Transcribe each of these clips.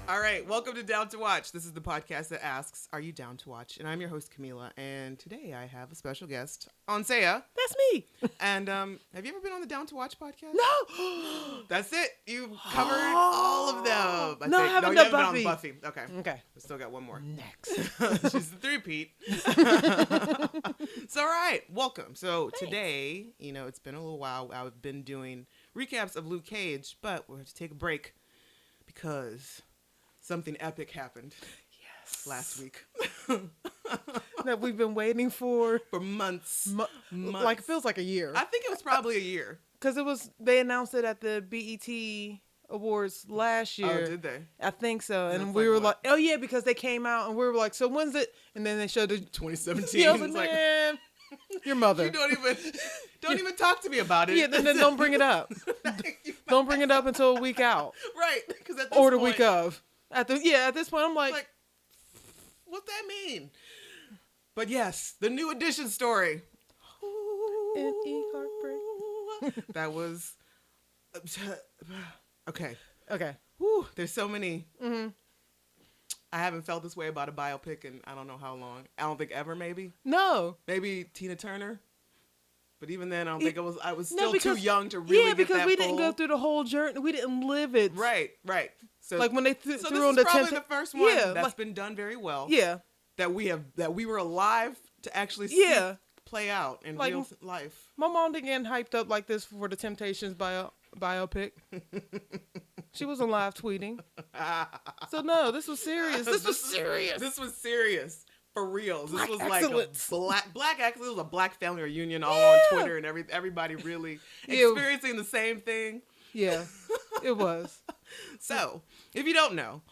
All right, welcome to Down to Watch. This is the podcast that asks, are you down to watch? And I'm your host, Kahmeela, and today I have a special guest, Onsaya. That's me. And have you ever been on the Down to Watch podcast? No. That's it. You covered all of them. I haven't done Buffy. Been on Buffy. Okay. We still got one more. Next. She's the three-peat. So, all right, welcome. So Thanks. today, it's been a little while. I've been doing recaps of Luke Cage, but we're going to take a break because something epic happened last week. That we've been waiting for months. Months. Like, it feels like a year. I think it was probably a year. Because they announced it at the BET Awards last year. Oh, did they? I think so. And That's we like were what? like, oh yeah, because they came out and we were like, so when's it? And then they showed the 2017. Yeah, I was It's like, man, your mother. You don't even talk to me about it. Yeah, then don't bring it up. Don't bring it up until a week out. Right. Because at this Or the point, week of. At this point, I'm like, what's that mean? But yes, the new edition story. N.E. heartbreak. That was okay. Okay. Whew, there's so many. Mm-hmm. I haven't felt this way about a biopic in I don't know how long. I don't think ever. Maybe No. Tina Turner. But even then, I don't think I was still because, too young to really get that because we full. didn't go through the whole journey. We didn't live it. Right. So Like when they threw this on is the probably the first one that's been done very well. Yeah. That we were alive to actually see play out in real life. My mom didn't get hyped up like this for the Temptations biopic. She wasn't live tweeting. So no, this was serious. This was serious. For real. Black this was excellence. like a black excellence. It was a black family reunion all on Twitter and everybody really experiencing the same thing. Yeah, it was. So, if you don't know,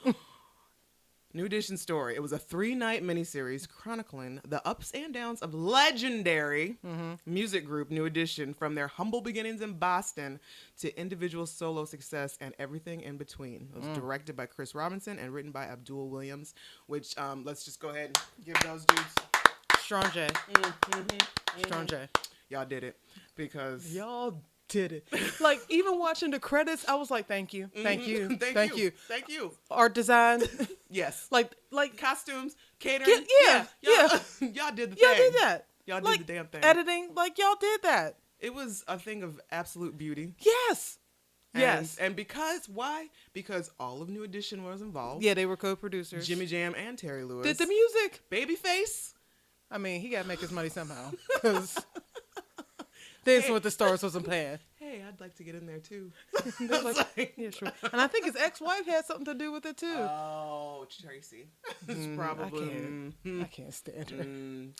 New Edition story. It was a 3-night miniseries chronicling the ups and downs of legendary music group New Edition from their humble beginnings in Boston to individual solo success and everything in between. It was directed by Chris Robinson and written by Abdul Williams, which let's just go ahead and give those dudes Strong J. Strong J. Y'all did it because Y'all did it. Like, even watching the credits, I was like, thank you. Thank you. Thank you. Art design. Yes. Like Costumes, catering. Yeah. Y'all did the thing. Y'all did that. Y'all like, did the damn thing. Editing, like, y'all did that. It was a thing of absolute beauty. Yes. And why? Because all of New Edition was involved. Yeah, they were co-producers. Jimmy Jam and Terry Lewis. Did the music. Babyface. I mean, he got to make his money somehow. Because Dancing with the Stars wasn't playing. Hey, I'd like to get in there too. Yeah, sure. And I think his ex-wife had something to do with it too. Oh, Tracy. It's probably. I can't stand her.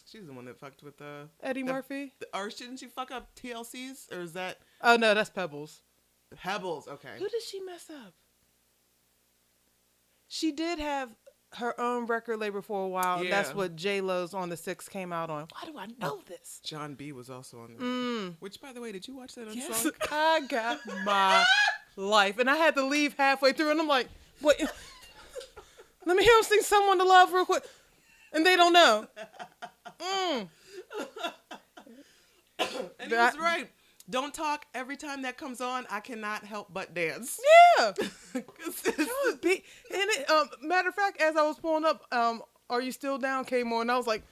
She's the one that fucked with Eddie Murphy? Or didn't she fuck up TLC's? Or is that. Oh, no, that's Pebbles. Pebbles, okay. Who did she mess up? She did have her own record label for a while. Yeah. That's what J-Lo's On the Six came out on. Why do I know this? John B was also on there. Which, by the way, did you watch that on Yes, song? I got my life. And I had to leave halfway through. And I'm like, wait, let me hear him sing Someone to Love real quick. And they don't know. And he was right. Don't talk. Every time that comes on, I cannot help but dance. Yeah. Matter of fact, as I was pulling up, Are You Still Down came on, and I was like,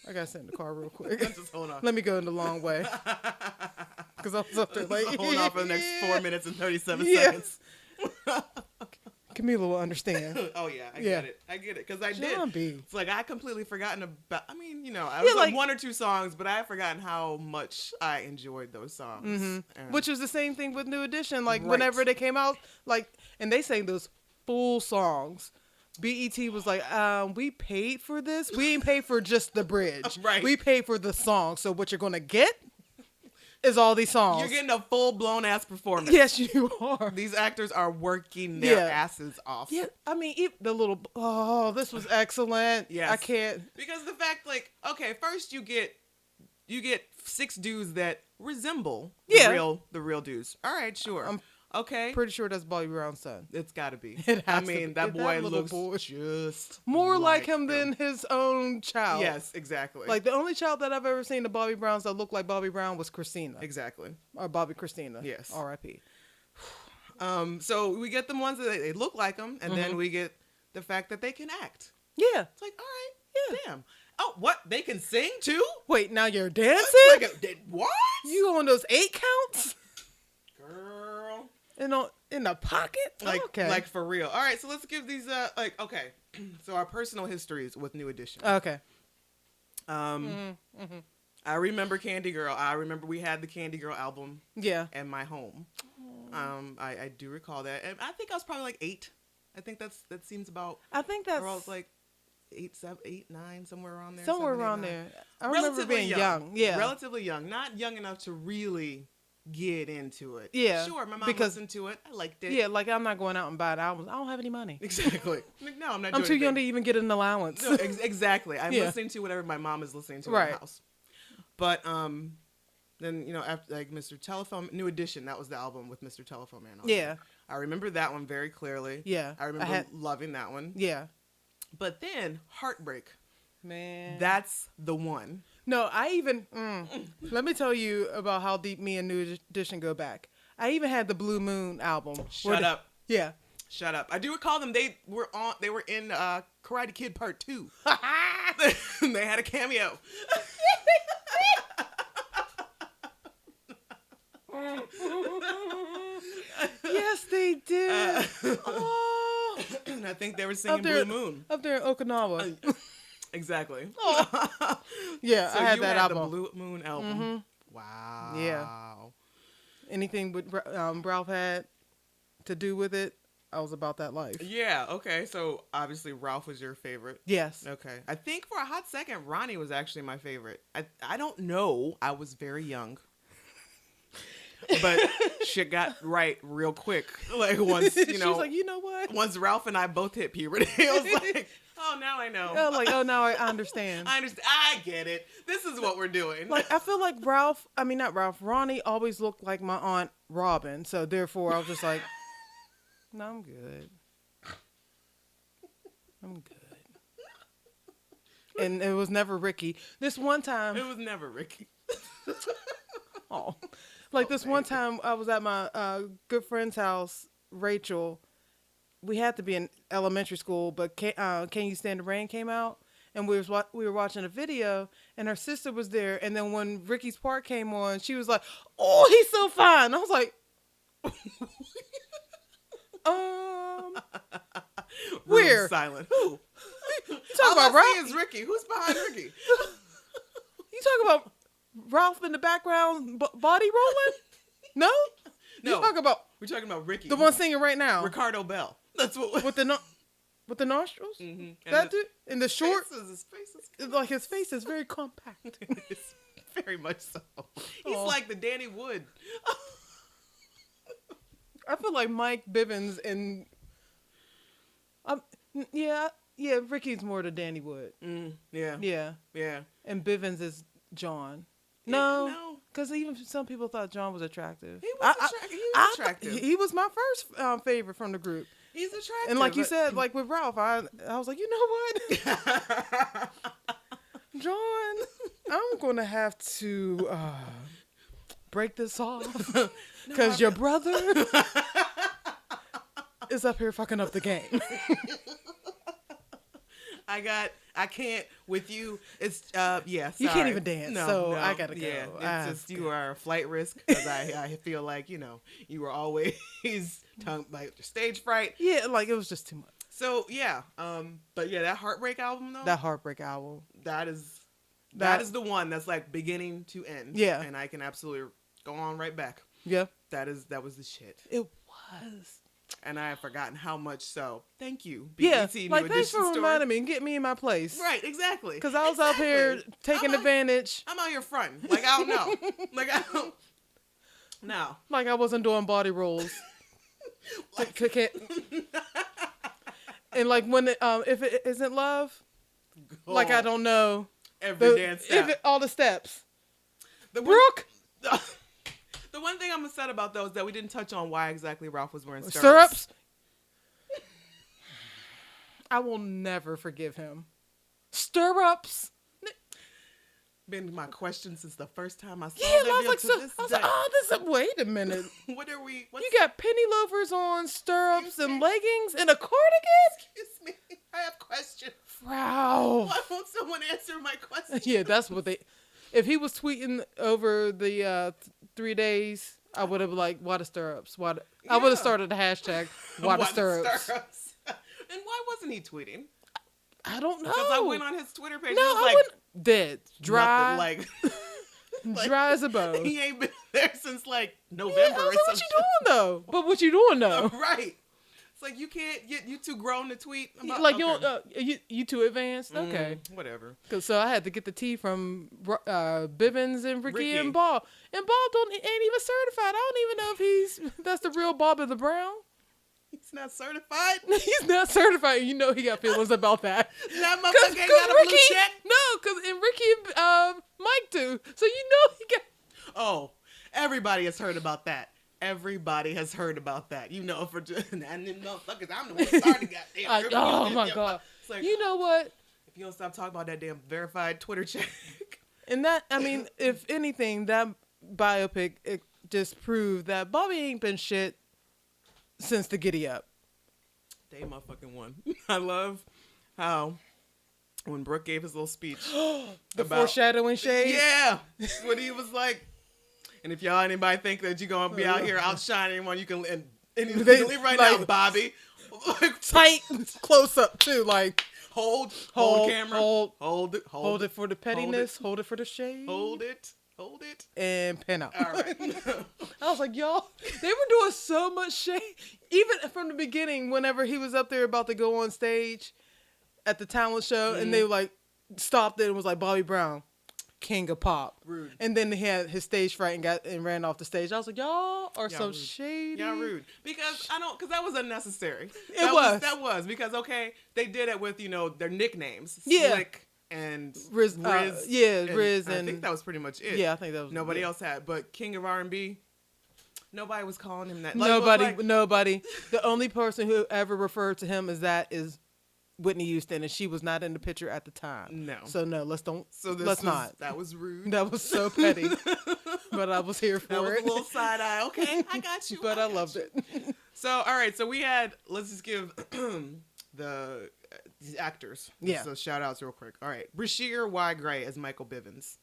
I gotta sit in the car real quick. Just hold on. Let me go in the long way. Because I was up there like, hold on for the next 4 minutes and 37 seconds. Kahmeela will understand. Oh, yeah. I get it. Because I John did. B. It's like I completely forgotten about, I mean, I was like 1 or 2 songs, but I had forgotten how much I enjoyed those songs. Which was the same thing with New Edition. Like, whenever they came out, like, and they sang those full songs. BET was like, we paid for this. We ain't paid for just the bridge. Right. We paid for the song. So what you're going to get is all these songs. You're getting a full-blown ass performance. Yes, you are. These actors are working their asses off. Yeah, I mean, the little, this was excellent. Yes. I can't. Because the fact, like, okay, first you get 6 dudes that resemble the real dudes. All right, sure. Okay. Pretty sure that's Bobby Brown's son. It's got to be. I mean, that boy looks just more like him than his own child. Yes, exactly. Like, the only child that I've ever seen of Bobby Brown's that looked like Bobby Brown was Christina. Exactly. Or Bobby Christina. Yes. R.I.P. So we get the ones that they look like them, and then we get the fact that they can act. Yeah. It's like, all right, damn. Oh, what? They can sing too? Wait, now you're dancing? What? You on those 8 counts? Girl. In the pocket? Like for real. All right, so let's give these okay. So our personal histories with New Edition. Okay. I remember Candy Girl. I remember we had the Candy Girl album. Yeah. In my home. I do recall that. And I think I was probably like 8. I think that seems about. I think that's. Or I was like 8, 7, 8, 9, somewhere around there. Somewhere 7, 8, around 9. there. I remember being young. Yeah. Relatively young. Not young enough to really get into it. Yeah. Sure, my mom listened to it. I liked it. Yeah, like I'm not going out and buying albums. I don't have any money. Exactly. Like, no, I'm not. I'm too young to even get an allowance. No, exactly. I'm listening to whatever my mom is listening to in the house. But then after like Mr. Telephone, New Edition, that was the album with Mr. Telephone Man on it. Yeah. I remember that one very clearly. Yeah. I remember loving that one. Yeah. But then Heartbreak. Man. That's the one. No, I even let me tell you about how deep me and New Edition go back. I even had the Blue Moon album. Shut up. Yeah. Shut up. I do recall them. They were in Karate Kid Part 2. They had a cameo. Yes, they did. Oh. I think they were singing Blue Moon. Up there in Okinawa. Exactly. Oh. Yeah, so I had that album. The Blue Moon album. Mm-hmm. Wow. Yeah. Anything with Ralph had to do with it, I was about that life. Yeah. Okay. So obviously Ralph was your favorite. Yes. Okay. I think for a hot second, Ronnie was actually my favorite. I don't know. I was very young. But shit got right real quick. Like once, she was like, you know what? Once Ralph and I both hit puberty, I was like, oh, now I know. Now I understand. I understand. I get it. This is what we're doing. Like, I feel like Ronnie always looked like my Aunt Robin. So therefore, I was just like, no, I'm good. I'm good. And it was never Ricky. This one time. It was never Ricky. Oh. Like this one time I was at my good friend's house, Rachel. We had to be in elementary school, but Can You Stand the Rain came out, and we were watching a video, and her sister was there. And then when Ricky's part came on, she was like, "Oh, he's so fine." I was like, where? Silent. Who? You talking about Ralph? Is Ricky? Who's behind Ricky? You talking about Ralph in the background body rolling? No. No. We're talking about Ricky, the one singing right now, Ricardo Bell. That's what. With the nostrils. Mm-hmm. That dude in the short. His face is like his face is very compact. It's very much so. He's like the Danny Wood. I feel like Mike Bivins and Ricky's more to Danny Wood. Yeah. And Bivins is John. No, because even some people thought John was attractive. He was attractive. He was my first favorite from the group. He's attractive. And like you said, like with Ralph, I was like, you know what, John, I'm going to have to break this off because your brother is up here fucking up the game. I can't with you. It's you can't even dance, so I gotta go. Yeah, it's just you are a flight risk because I feel like you were always stage fright. Yeah, like it was just too much. So yeah, but yeah, that Heartbreak album though. That Heartbreak album. That is the one that's like beginning to end. Yeah, and I can absolutely go on right back. Yeah, that was the shit. It was. And I have forgotten how much so. Thank you, BET New like thanks for reminding me and get me in my place. Right, exactly. Because I was out here taking advantage. I'm out here fronting. Like, I don't know. Like, I don't. No. Like I wasn't doing body rolls. And like when if it isn't love, like I don't know. Every dance step. All the steps. Brooke. The one thing I'm upset about, though, is that we didn't touch on why exactly Ralph was wearing stirrups. I will never forgive him. Stirrups. been my question since the first time I saw Yeah, that and I was video like, to so, this I was day. like, oh, wait a minute. What are we? What's, You got penny loafers on, stirrups Excuse and me? leggings and a cardigan? excuse me. I have questions. Wow. Why won't someone answer my question? Yeah, that's what they. If he was tweeting over the 3 days, I would have like, why the stirrups? I would Yeah. have started the hashtag, why the Why stirrups? And why wasn't he tweeting? I don't know. Because I went on his Twitter page. No, and it was I like, wouldn't. Dead. Dry. nothing, like, dry as a bone. he ain't been there since like November. Yeah, I was or like, what some you doing though? But what you doing though? shit. Right. It's like you can't. You too grown to tweet. About, Like okay. you too advanced. Okay. Whatever. So I had to get the tea from Bivens and Ricky and Ball. And Ball ain't even certified. I don't even know if that's the real Bobby the Brown. He's not certified. He's not certified. You know he got feelings about that. That motherfucker ain't got a blue check. No, because Ricky and Mike do. So you know he got. Oh, everybody has heard about that. Everybody has heard about that. You know, for just and them motherfuckers, I'm the one who started goddamn. Oh my god. It's like, you know what? if you don't stop talking about that damn verified Twitter check. And that, I mean, if anything, that biopic, it just proved that Bobby ain't been shit since the Giddy Up. They motherfucking won. I love how when Brooke gave his little speech The foreshadowing shade. Yeah, when he was like, and if y'all anybody think that you're gonna be out here outshining anyone, you can and you can leave right now, Bobby. Like, Tight close up too, like hold camera, hold it for the pettiness, hold it for the shade, hold it, and pen out. All right. I was like, y'all, they were doing so much shade, even from the beginning. Whenever he was up there about to go on stage at the talent show, and they like stopped it and was like, Bobby Brown, king of pop. Rude. And then he had his stage fright and ran off the stage. I was like, y'all are so rude. shady. Y'all rude. Because that was unnecessary. That was because okay, they did it with their nicknames. Yeah. Slick and Riz, Riz, I and think that was pretty much it. yeah, I think that was Nobody else had, but King of R&B. Nobody was calling him that. Nobody. The only person who ever referred to him as that is Whitney Houston, and she was not in the picture at the time. No. So no, let's not. That was rude. That was so petty. But I was here for That was it. a little side eye. Okay, I got you. But I loved it. So, all right. So we had. Let's just give the actors. Yeah. So shout outs real quick. All right, Brashear Y. Gray as Michael Bivins,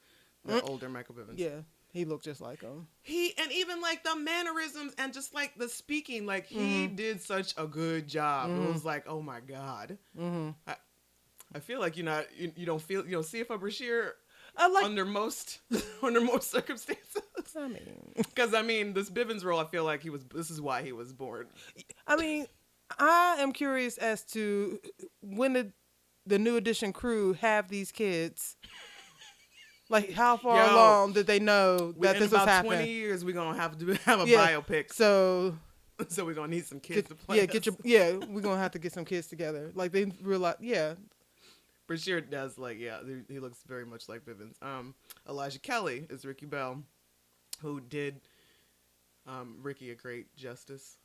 the older Michael Bivins. Yeah, he looked just like him. And even like the mannerisms and just like the speaking, like he did such a good job. It was like, oh my god. I feel like you don't see it for Brashear under most circumstances. Because this Bivens role, I feel like this is why he was born. I mean, I am curious as to when did the New Edition crew have these kids? Like, how far along did they know that this was happening? In about 20 years, we're going to have a biopic. So we're going to need some kids to play we're going to have to get some kids together. Like, they realize, Brashear does, he looks very much like Bivens. Elijah Kelly is Ricky Bell, who did Ricky a great justice.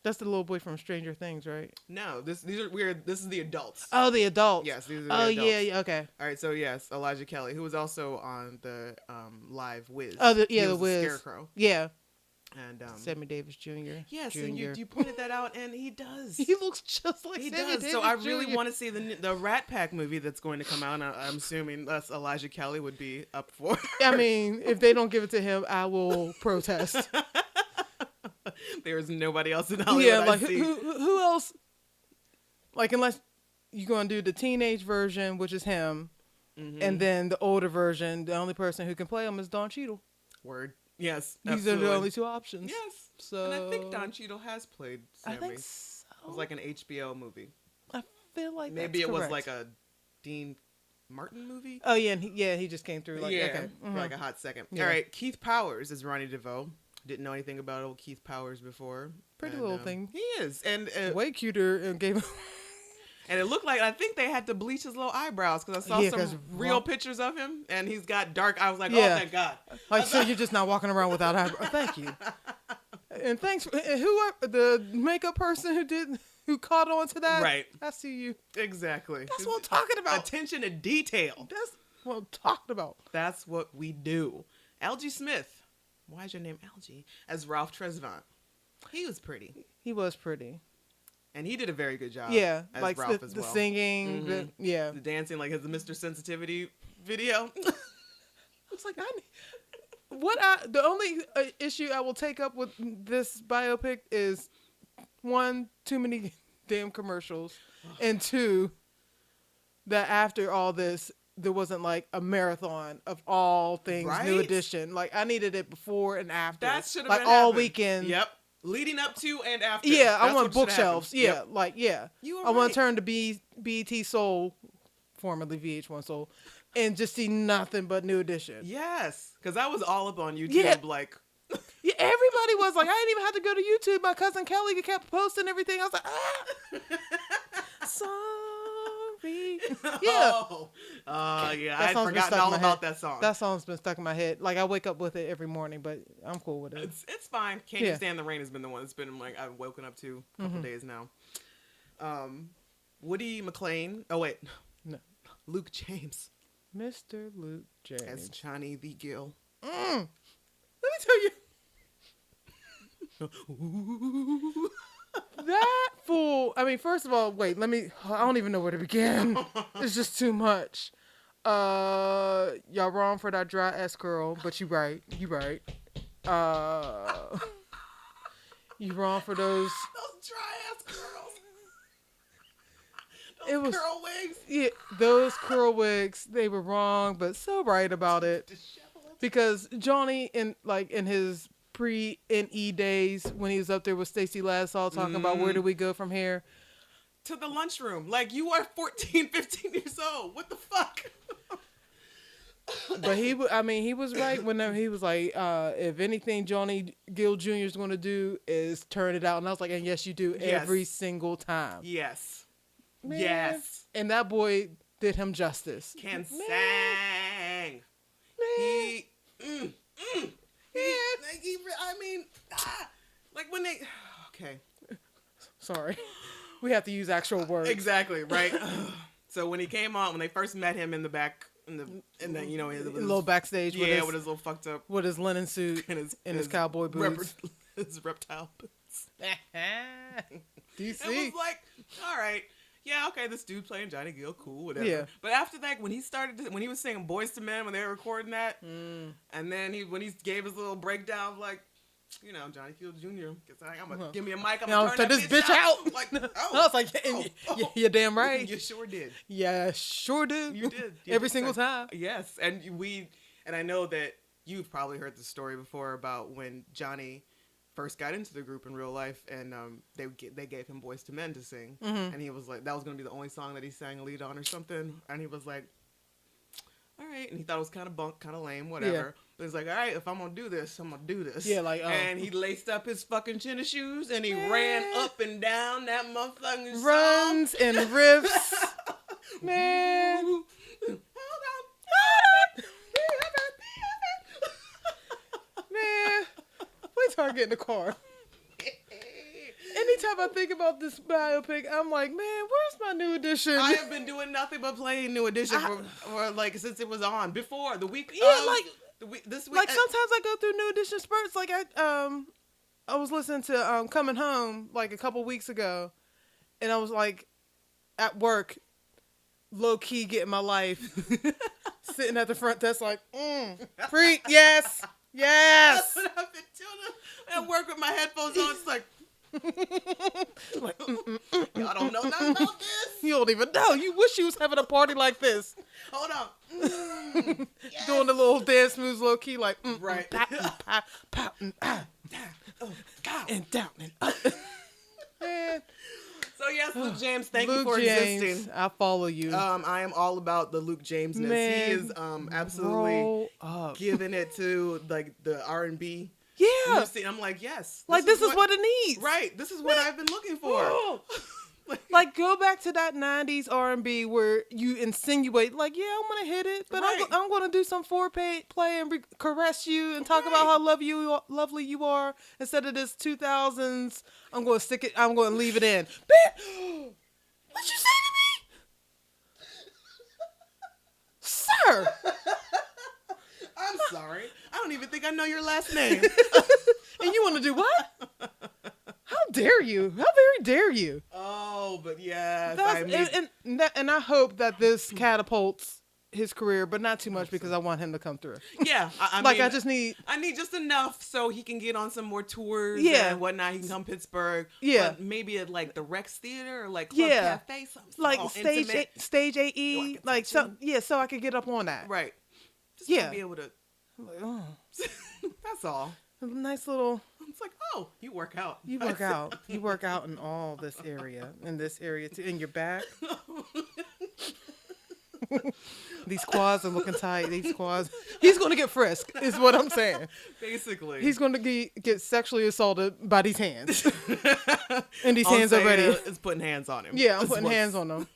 That's the little boy from Stranger Things, right? No, these are weird. This is the adults. Oh, the adults. Yes, these are the adults. Yeah, okay. All right, so yes, Elijah Kelly, who was also on the live Wiz. Oh, the was Wiz. Scarecrow. Yeah. And Sammy Davis Jr. Yes, and you pointed that out, and he does. He looks just like he Sammy does. Davis So I Jr. really want to see the Rat Pack movie that's going to come out. And I'm assuming that's Elijah Kelly would be up for. I mean, if they don't give it to him, I will protest. There's nobody else in Hollywood. Yeah, like who else? Like, unless you're gonna do the teenage version, which is him, and then the older version, the only person who can play him is Don Cheadle. Word. Yes, these are the only two options. Yes. So, and I think Don Cheadle has played Sammy. I think so. It was like an HBO movie. I feel like maybe that's it was correct. like a Dean Martin movie. Oh yeah, and he just came through. Like, okay. For like a hot second. Yeah. All right, Keith Powers is Ronnie DeVoe. Didn't know anything about old Keith Powers before. Pretty little thing. He is, and way cuter and gave. And it looked like, I think they had to bleach his little eyebrows because I saw some real pictures of him, and he's got dark. I was like, oh, thank God. Like, so you're just not walking around without eyebrows. Thank you. And thanks, the makeup person who caught on to that. Right. I see you. Exactly. That's what I'm talking about. Attention to detail. what I'm talking about. That's what we do. Algie Smith. Why is your name Algie? As Ralph Tresvant. He was pretty. He was pretty. And he did a very good job. Yeah, as like Ralph the as well. singing, The dancing, like his Mr. Sensitivity video. It's like the only issue I will take up with this biopic is, one, too many damn commercials, and two, that after all this, there wasn't like a marathon of all things New Edition. Like I needed it before and after. That should have like been all happened. Weekend. Yep. Leading up to and after. Yeah, I That's want what should bookshelves. happen. Yeah, Yep. like yeah. I want to turn to BET Soul, formerly VH1 Soul, and just see nothing but New Edition. Yes, because I was all up on YouTube. Yeah. Like, yeah, everybody was like, I didn't even have to go to YouTube. My cousin Kelly kept posting everything. I was like, sorry. Yeah. Yeah. I had forgotten all about that song. That song's been stuck in my head. Like I wake up with it every morning, but I'm cool with it. It's fine. Can't You Stand the Rain has been the one that's been like I've woken up to a couple days now. Woody McClain. Oh wait, no. Luke James. Mr. Luke James as Johnny the Gill. Let me tell you. That fool. I mean, first of all, wait, I don't even know where to begin. It's just too much. Y'all wrong for that dry ass curl, but you right. You right. You wrong for those dry ass curls. Curl wigs. Yeah, those curl wigs, they were wrong, but so right about it. Because Johnny in his pre-NE days when he was up there with Stacey Lassall talking about where do we go from here to the lunchroom, like you are 14 15 years old, what the fuck. But he was right when he was like, if anything Johnny Gill Jr. is going to do is turn it out, and I was like, and yes you do, every single time. Yes. Man. Yes. And that boy did him justice. Can sing. He like when they, okay. Sorry. We have to use actual words. Exactly, right? So when he came on, when they first met him in the back, in the you know, his little backstage, with his little fucked up, with his linen suit and his cowboy boots, his reptile boots. DC. It was like, all right, yeah, okay, this dude playing Johnny Gill, cool, whatever. Yeah. But after that, when he was singing Boys to Men when they were recording that, and then when he gave his little breakdown of like, you know, Johnny Gill Jr. I'm gonna give me a mic. I'm gonna turn this bitch out. Like, I was like, you're damn right. You sure did. Yeah, sure did. You did. Every single time. Yes, and I know that you've probably heard the story before about when Johnny first got into the group in real life, and they gave him Boys to Men to sing, and he was like, that was gonna be the only song that he sang a lead on or something, and he was like, all right, and he thought it was kind of bunk, kind of lame, whatever. Yeah. But he's like, all right, if I'm gonna do this, I'm gonna do this. Yeah, like, and he laced up his fucking tennis shoes and he ran up and down that motherfucking runs song. And riffs. Man. Hold on. Man, wait till I get in the car. Anytime I think about this biopic, I'm like, man, where's my New Edition? I have been doing nothing but playing New Edition for like since it was on before the week. This week. Like sometimes I go through New Edition spurts. Like I was listening to Coming Home like a couple weeks ago, and I was like at work, low key getting my life, sitting at the front desk like, freak, yes. That's what I've been doing. At work with my headphones on, it's like. Like, y'all don't know nothing about this. You don't even know. You wish you was having a party like this. Hold on. Yes. Doing the little dance moves low key, like right. Pop, and down and up. Man. So yes, Luke James, thank you for existing. I follow you. I am all about the Luke Jamesness. Man, he is absolutely giving it to like the R&B. Yeah. I'm like, yes. Like this is what it needs. Right. This is what I've been looking for. Like go back to that 90s R&B where you insinuate like, yeah, I'm going to hit it, but I'm going to do some foreplay and caress you and talk about how lovely you are instead of this 2000s. I'm going to leave it in. What'd you say to me? Say Sir! I'm sorry. I don't even think I know your last name. And you want to do what? How dare you? How very dare you? Oh, but yes. And I hope that this catapults his career, but not too much because I want him to come through. Yeah. I need just enough so he can get on some more tours and whatnot. He can come Pittsburgh. Yeah. But maybe at like the Rex Theater or like Club Cafe. Something like intimate. stage AE. Like, so I could get up on that. Right. Just to be able to. Like, oh. That's all. A nice little. It's like, oh, you work out. You work out. You work out in all this area. In this area too. In your back. These quads are looking tight. These quads. He's going to get frisked, is what I'm saying. Basically. He's going to get sexually assaulted by these hands. And these hands Onsaya already. is putting hands on him. Yeah, I'm putting hands on him.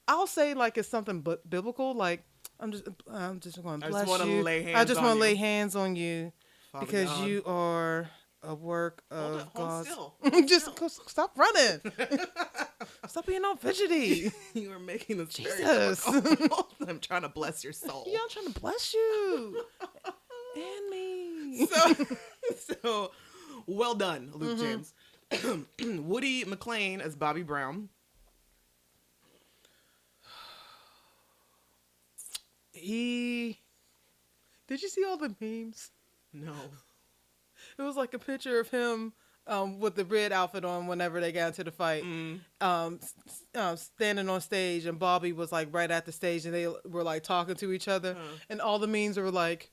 I'll say like it's something biblical. Like I'm just going to bless you. I just want to lay hands on you. Father because God. You are a work of God. Just stop running. Stop being all fidgety. You are making this Jesus. very difficult. I'm trying to bless your soul. Yeah, I'm trying to bless you. And me. So well done, Luke James. Woody McClain as Bobby Brown. Did you see all the memes? No. It was like a picture of him with the red outfit on whenever they got into the fight, standing on stage, and Bobby was like right at the stage, and they were like talking to each other, and all the memes were like,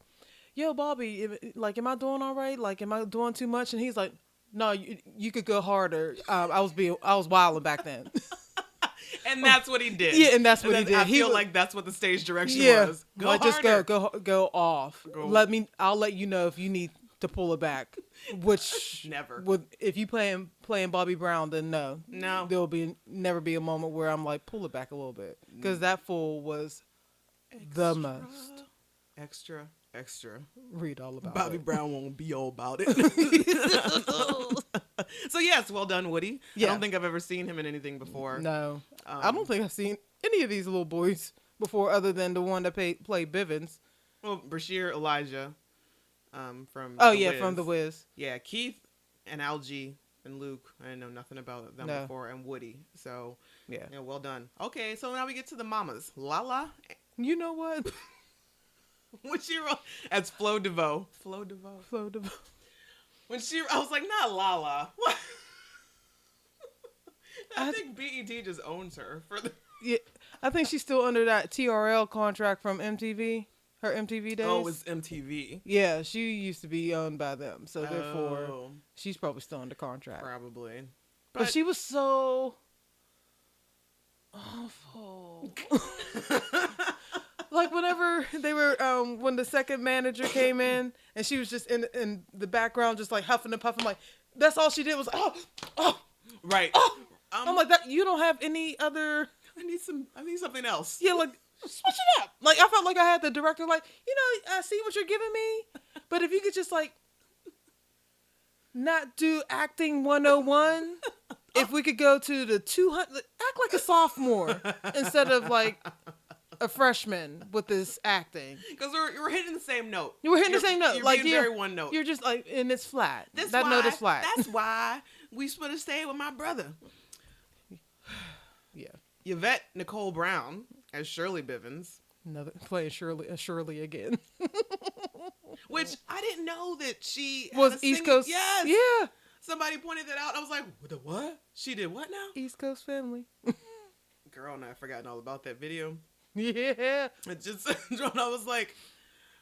"Yo, Bobby, like, am I doing all right? Like, am I doing too much?" And he's like, "No, you could go harder. I was wilding back then." And that's what he did. Yeah, and that's what he did. I feel like that's what the stage direction was. Go like, harder. Just go off. I'll let you know if you need to pull it back. Which never. If you playing Bobby Brown, then no. There'll never be a moment where I'm like, pull it back a little bit, because that fool was the most extra. Read all about Bobby it. Brown won't be all about it. So yes, well done, Woody. Yeah. I don't think I've ever seen him in anything before. No, I don't think I've seen any of these little boys before, other than the one that played Bivens. Well, Brashear Elijah, from from The Wiz. Yeah, Keith and Algie and Luke. I didn't know nothing about them before, and Woody. So yeah, well done. Okay, so now we get to the mamas. Lala. You know what? When she wrote as Flo DeVoe. When I was like, not Lala. What? I think BET just owns her for the. Yeah, I think she's still under that TRL contract from MTV. Her MTV days. Oh, it was MTV. Yeah, she used to be owned by them, so therefore she's probably still under contract. Probably, but she was so awful. Like whenever they were, when the second manager came in, and she was just in the background, just like huffing and puffing, like that's all she did was right. I'm like, that. You don't have any other. I need something else. Yeah, like switch it up. Like I felt like I had the director, like, I see what you're giving me, but if you could just like not do acting 101, if we could go to the 200, act like a sophomore instead of like a freshman with this acting, because we're hitting the same note. You were hitting the same note, you're like very one note. You're just like, and it's flat. That note is flat. That's why we should have stayed with my brother. Yeah, Yvette Nicole Brown as Shirley Bivens. Another playing Shirley again. Which I didn't know that she was East Coast. Yes. Yeah. Somebody pointed that out. I was like, what? She did what now? East Coast family. Girl, and I've forgotten all about that video. Yeah. It just, I was like,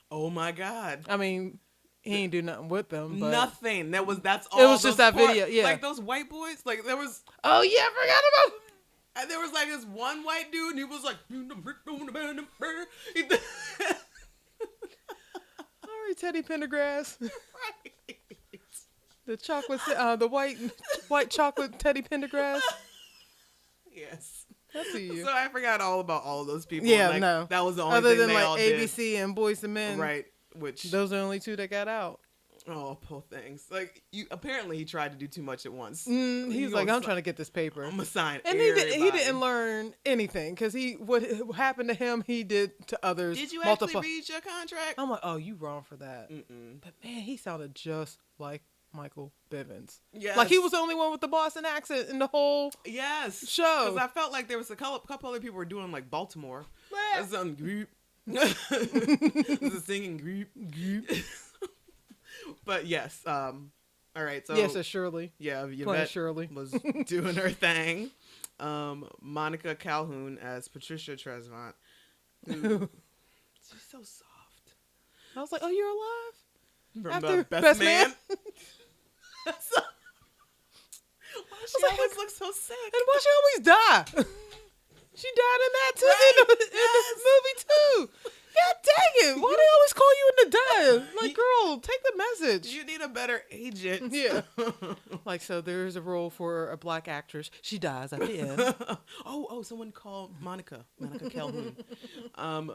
oh my God. I mean, he ain't do nothing with them. But nothing. That's all. It was just that video. Yeah. Like those white boys. Like there was. Oh yeah, I forgot about. And there was like this one white dude, and he was like, Sorry, Teddy Pendergrass. Right. The chocolate, the white chocolate Teddy Pendergrass. Yes. I see you. So I forgot all about all of those people. Yeah, like, no. That was the only other thing than they like all ABC did. and Boys and Men. Right. Which those are the only two that got out. Oh, poor things. Like apparently he tried to do too much at once. He's like, I'm trying to get this paper. I'm gonna sign And everybody. he didn't learn anything because what happened to him, he did to others. Did you actually read your contract? I'm like, oh, you wrong for that. Mm-mm. But man, he sounded just like Michael Bivins. Yes. Like he was the only one with the Boston accent in the whole show. Because I felt like there was a couple other people were doing like Baltimore. That's on group. This is singing group. But yes, all right. So yes, Shirley. Yeah, Playing Yvette Shirley was doing her thing. Monica Calhoun as Patricia Tresvant. She's so soft. I was like, oh, you're alive? From After Best Man. Why she like, always looks so sick? And why she always die? She died in that too, Right. in the movie too. God dang it! Why they always call you in the die? Like, girl, take the message. You need a better agent. Yeah. Like, so there's a role for a black actress. She dies at the end. oh, someone called Monica Calhoun.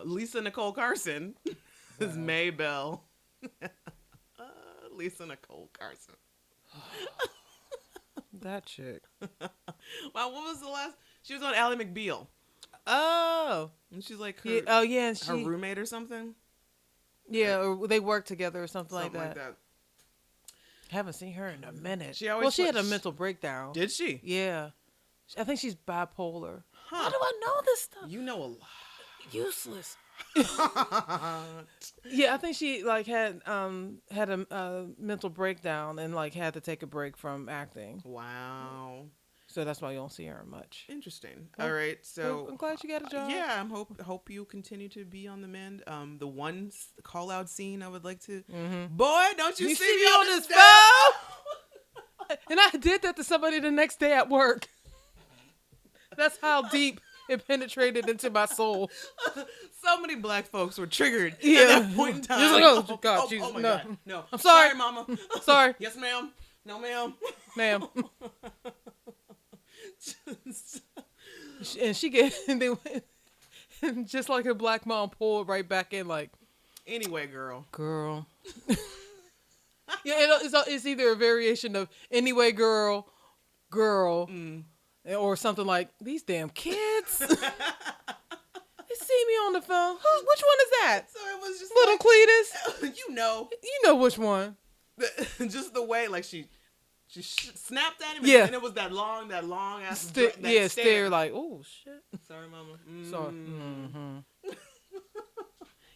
Lisa Nicole Carson is Maybelle. Lisa Nicole Carson. That chick. Wow, what was the last? She was on Ally McBeal. Oh. And she's like her, and her roommate or something. Yeah, or they work together or something like that. that. Haven't seen her in a minute. She had a mental breakdown. Did she? Yeah. I think she's bipolar. Huh. How do I know this stuff? You know a lot. Useless. Yeah, I think she had a mental breakdown and had to take a break from acting. Wow. So that's why you don't see her much. Interesting. All right, so I'm glad you got a job. Yeah, I hope you continue to be on the mend. The one call out scene I would like to. Mm-hmm. Boy, don't you see me on this phone? And I did that to somebody the next day at work. That's how deep it penetrated into my soul. So many black folks were triggered at that point in time. Like, oh God, Jesus, oh my no. God, no. I'm sorry, Mama. Sorry. Yes, ma'am. No, ma'am. Ma'am. And they went, and just like a black mom pulled right back in like, anyway, girl. Yeah, it's either a variation of anyway, girl, or something like these damn kids. They see me on the phone. Which one is that? So it was just little Cletus. You know which one. Just the way she snapped at him. Yeah. And it was that long ass stare like, oh shit. Sorry, mama. Sorry. Mm-hmm. Yes,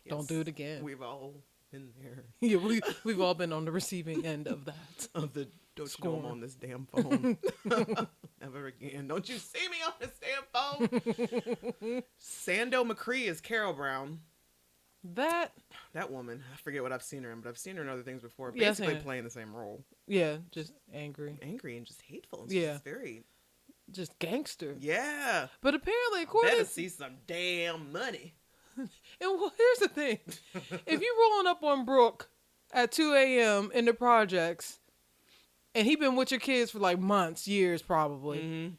don't do it again. We've all been there. Yeah, we've all been on the receiving end of that. Of the don't you know I'm on this damn phone. Never again. Don't you see me on this damn phone? Sando McCree is Carol Brown. That woman, I forget what I've seen her in, but I've seen her in other things before. Yeah, basically playing the same role. Yeah, just angry and just hateful. And yeah, just very, just gangster. Yeah, but apparently, according better see some damn money. And here's the thing: if you rolling up on Brooke at 2 a.m. in the projects, and he been with your kids for like months, years, probably. Mm-hmm.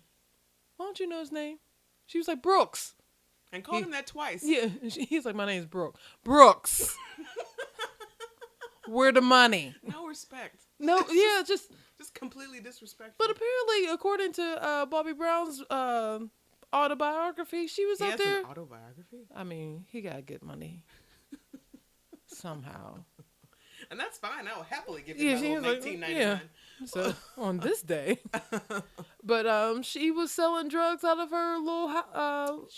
Why don't you know his name? She was like Brooks. And called him that twice. Yeah, he's like, my name's Brooks. Where the money? No respect. No, yeah, just completely disrespectful. But apparently, according to Bobby Brown's autobiography, she was up there. An autobiography? I mean, he gotta get money somehow. And that's fine. I'll happily give you that like, 1999. Yeah. So on this day, but she was selling drugs out of her little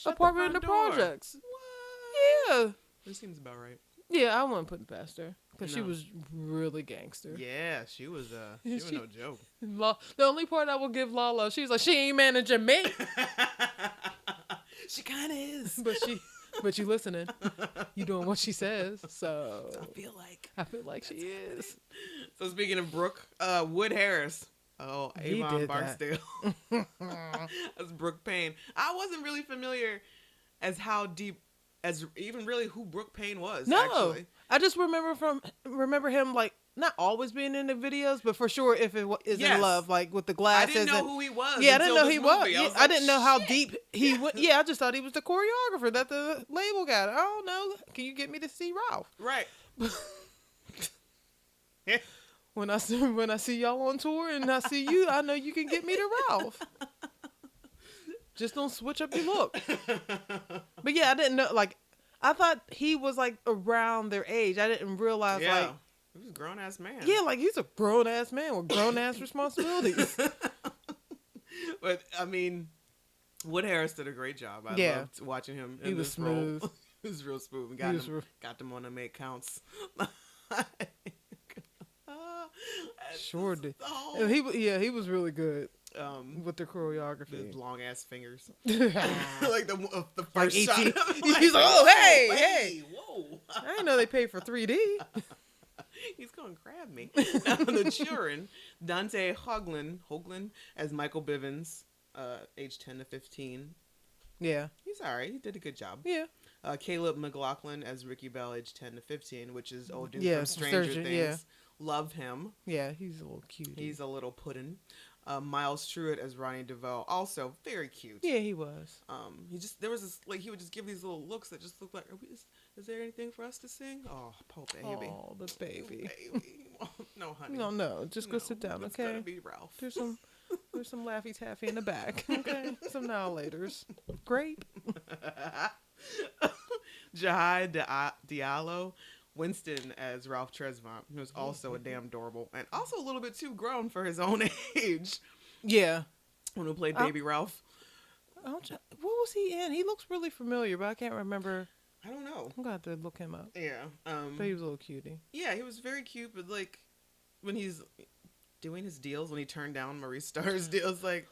apartment in the projects. What? Yeah. That seems about right. Yeah, I wouldn't put it past her because she was really gangster. Yeah, she was no joke. The only part I will give Lala, she's like, she ain't managing me. She kind of is, but you listening, you doing what she says. So I feel like she is. So speaking of Brooke, Wood Harris. Oh, Avon Barksdale. That's Brooke Payne. I wasn't really familiar as even really who Brooke Payne was. No, actually. I just remember him like not always being in the videos, but for sure if it is in love, like with the glasses. I didn't know who he was. Yeah, I didn't know who he was. Yeah, I didn't know how deep he went. Yeah, I just thought he was the choreographer that the label got. I don't know. Can you get me to see Ralph? Right. when I see y'all on tour and I see you, I know you can get me to Ralph. Just don't switch up your look. But yeah, I didn't know. Like, I thought he was like around their age. I didn't realize like he was a grown ass man. Yeah, like he's a grown ass man with grown ass responsibilities. But I mean, Wood Harris did a great job. I loved watching him. He was smooth. He was real smooth. And got them on the make counts. Sure did. He was really good with the choreography. His long ass fingers. Like the first like shot. He's like, oh hey, whoa! I didn't know they paid for 3D. He's gonna grab me. The children, Dante Hoagland as Michael Bivens, age 10 to 15. Yeah, he's all right. He did a good job. Yeah. Caleb McLaughlin as Ricky Bell, age 10 to 15, which is old dude from Stranger Things. Yeah. Love him. Yeah, he's a little cute. He's a little puddin'. Miles Truitt as Ronnie DeVoe, also very cute. Yeah, he was. There was this, like, he would just give these little looks that just looked like, is there anything for us to sing? Oh, poor baby. Oh, the baby. Baby. No, honey. No, just go sit down, okay? It's gonna be Ralph. There's some Laffy Taffy in the back, okay? Some now laters. Great. Jahai Diallo, Winston as Ralph Tresvant, who was also a damn adorable and also a little bit too grown for his own age. Yeah. When we played Baby Ralph. What was he in? He looks really familiar, but I can't remember. I don't know. I'm going to have to look him up. Yeah. But he was a little cutie. Yeah, he was very cute, but like when he's doing his deals, when he turned down Maurice Starr's deals, like,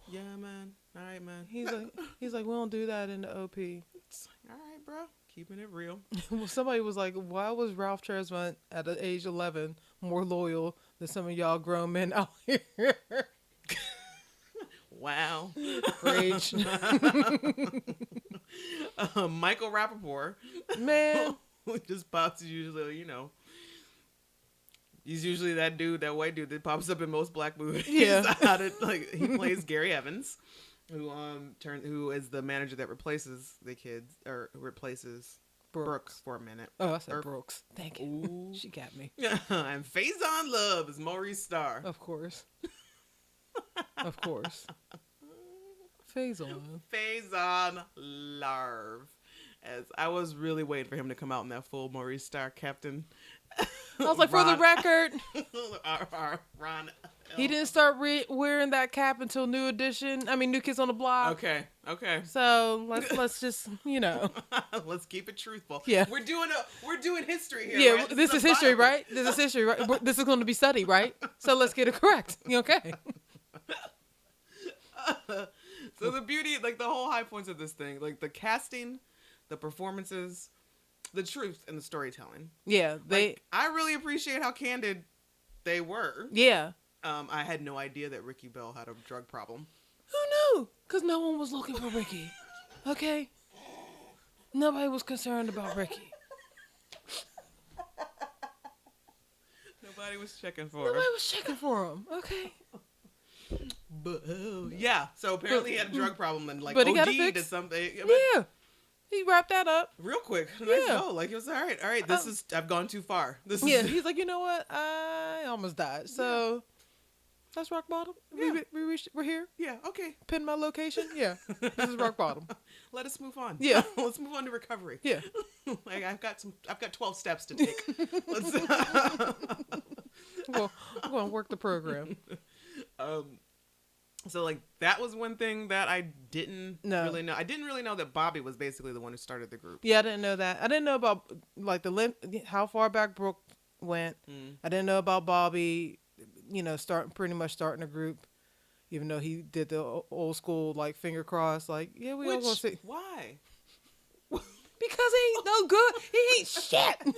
yeah, man. All right, man. He's like, we don't do that in the OP. It's like, all right, bro. Keeping it real. Well, somebody was like, why was Ralph Tresvant at age 11 more loyal than some of y'all grown men out here? Wow. Rage. Michael Rappaport. Man. Who just pops usually, he's usually that white dude that pops up in most black movies. Yeah. He plays Gary Evans, who is the manager that replaces the kids, or replaces Brooks for a minute. Oh, I said Brooks. Thank you. Ooh. She got me. And Faison Love is Maurice Starr. Of course. Of course. Faison Larve. As I was really waiting for him to come out in that full Maurice Starr captain. I was like, for the record, Ron. He didn't start wearing that cap until New Kids on the Block. Okay. So let's just let's keep it truthful. Yeah, we're doing history here. Yeah, right? this is history, right? This is history, right? This is going to be studied, right? So let's get it correct. You okay? So the beauty, like the whole high points of this thing, like the casting, the performances, the truth, and the storytelling. Yeah, I really appreciate how candid they were. Yeah. I had no idea that Ricky Bell had a drug problem. Who knew? Because no one was looking for Ricky. Okay? Nobody was concerned about Ricky. Nobody was checking for him. Okay? But, yeah, so apparently he had a drug problem and but he OD did something. Yeah. He wrapped that up. Real quick. Nice go. Like, it was all right. I've gone too far. He's like, you know what? I almost died. So... That's rock bottom. Yeah. We're here. Yeah, okay. Pin my location. Yeah. This is rock bottom. Let us move on. Yeah. Let's move on to recovery. Yeah. Like I've got 12 steps to take. Let's Well, I'm going to work the program. So like that was one thing that I didn't really know. I didn't really know that Bobby was basically the one who started the group. Yeah, I didn't know that. I didn't know about like how far back Brooke went. I didn't know about Bobby, starting a group, even though he did the old school like finger cross, like all gonna see. Why? Because he ain't no good. He ain't shit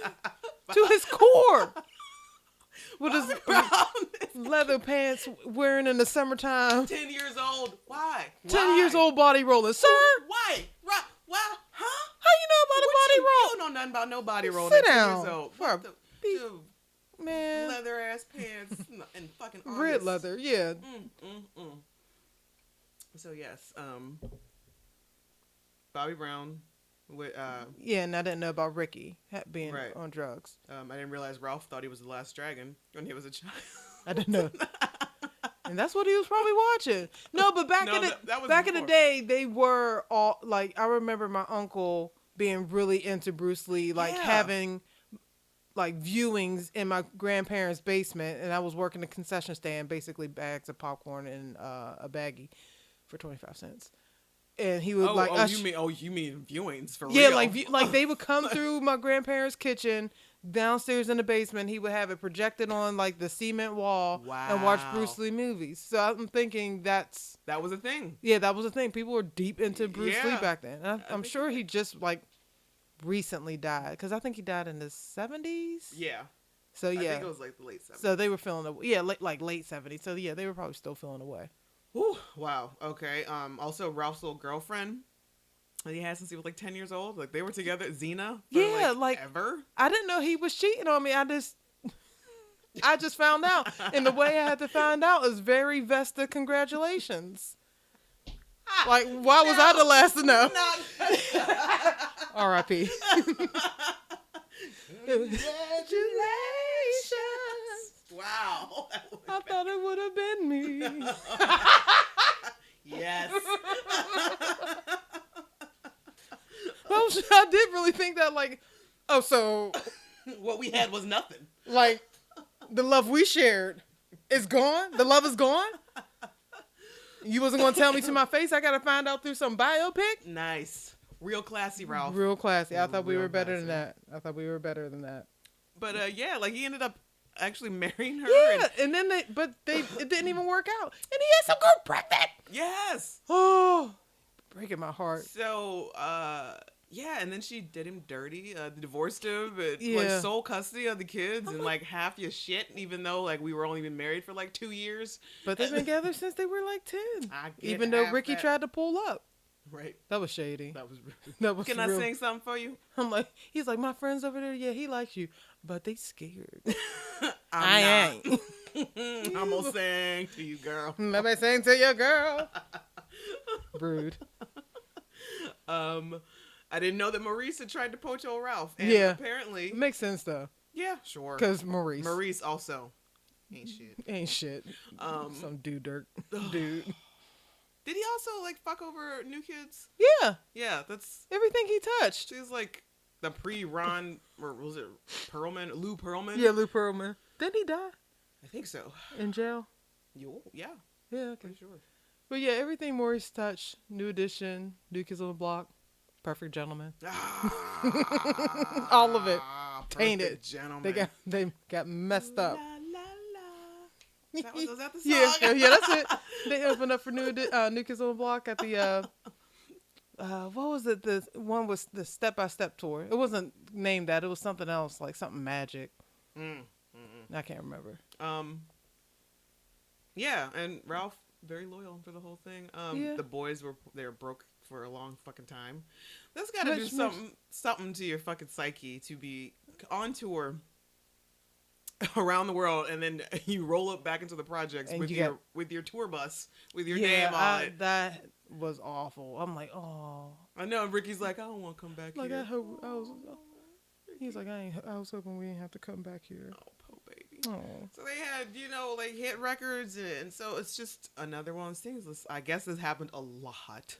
to his core. With his leather pants wearing in the summertime. 10 years old. Why? 10 years old body rolling. Sir? Why? Why? Huh? How you know about a body roll? You don't know nothing about no body roll. Sit down. 10 years old. Dude, man. Leather ass pants and fucking August. Red leather, yeah. So yes, Bobby Brown With, Yeah, and I didn't know about Ricky being Right. on drugs. I didn't realize Ralph thought he was the last dragon when he was a child. I didn't know. And that's what he was probably watching. No, but back No, in the that was back in the before. day, they were all like, I remember my uncle being really into Bruce Lee, like Yeah. having like viewings in my grandparents' basement, and I was working the concession stand, basically bags of popcorn and a baggie for 25 cents. And he would You mean viewings for yeah, real? like they would come through my grandparents' kitchen downstairs in the basement. He would have it projected on like the cement wall and watch Wow. Bruce Lee movies. So I'm thinking that was a thing. that was a thing. People were deep into Bruce Lee Yeah. back then. And I'm think sure he just like recently died because I think he died in the 70s. Yeah. So I yeah, think it was like the late 70s. so they were feeling like late 70s. So yeah, they were probably still feeling away. Whew, wow. Okay. Also, Ralph's little girlfriend that he had since he was like 10 years old. Like they were together, Xena. For, Yeah, like- ever. I didn't know he was cheating on me. I just found out. And the way I had to find out is very Vesta congratulations. Like, why was I the last to know? R.I.P. Congratulations. Wow. I thought it would have been me. Yes. I did really think that, like, oh, so, What we had was nothing. like, the love we shared is gone? The love is gone? You wasn't going to tell me to my face? I got to find out through some biopic? Nice. Real classy, Ralph. Real classy. I thought we Real were better classy. than that. But yeah, like he ended up actually marrying her. Yeah, and- and then it didn't even work out. And he had some girl pregnant. yes. Oh, breaking my heart. So, yeah, and then she did him dirty, divorced him, and like Yeah. sole custody of the kids and like half your shit, even though like we were only been married for like 2 years. But they've been together since they were like 10. I get Even though half Ricky that. tried to pull up. Right. That was shady. That was. That was Can real. I sing something for you? I'm like, he's like, my friends over there, yeah, he likes you, but they scared. I'm not. ain't. I'm gonna sing to you, girl. Nobody saying to your girl. Rude. I didn't know that Maurice had tried to poach old Ralph. And Yeah. apparently, Makes sense though, yeah, sure. because Maurice also ain't shit. ain't shit. Some dude. Did he also like fuck over new kids? Yeah, Yeah, that's. everything he touched. She's like the pre-Ron, or was it Perlman? Lou Pearlman? Yeah, Lou Pearlman. Didn't he die I think so. in jail? Yeah, Yeah, okay. pretty sure. But yeah, everything Maurice touched. New Edition, New Kids on the Block, Perfect Gentleman. All of it. Tainted. Perfect Gentleman. They got messed up. La, la, la. Was that the song? Yeah, that's it. They opened up for New Kids on the Block at the what was it? The one was the Step by Step tour. It wasn't named that. It was something else, like something magic. I can't remember. Yeah, and Ralph very loyal for the whole thing. Yeah. The boys were broke for a long fucking time. That's got to do Much- something to your fucking psyche to be on tour around the world, and then you roll up back into the projects And with you your tour bus with your Yeah, name on it. that was awful. I'm like, oh, I know. And Ricky's like, I don't want to come back like here. I hope I was. He's like, I was hoping we didn't have to come back here. Oh, poor baby. Oh. So they had, like hit records, and so it's just another one of those things. I guess this happened a lot.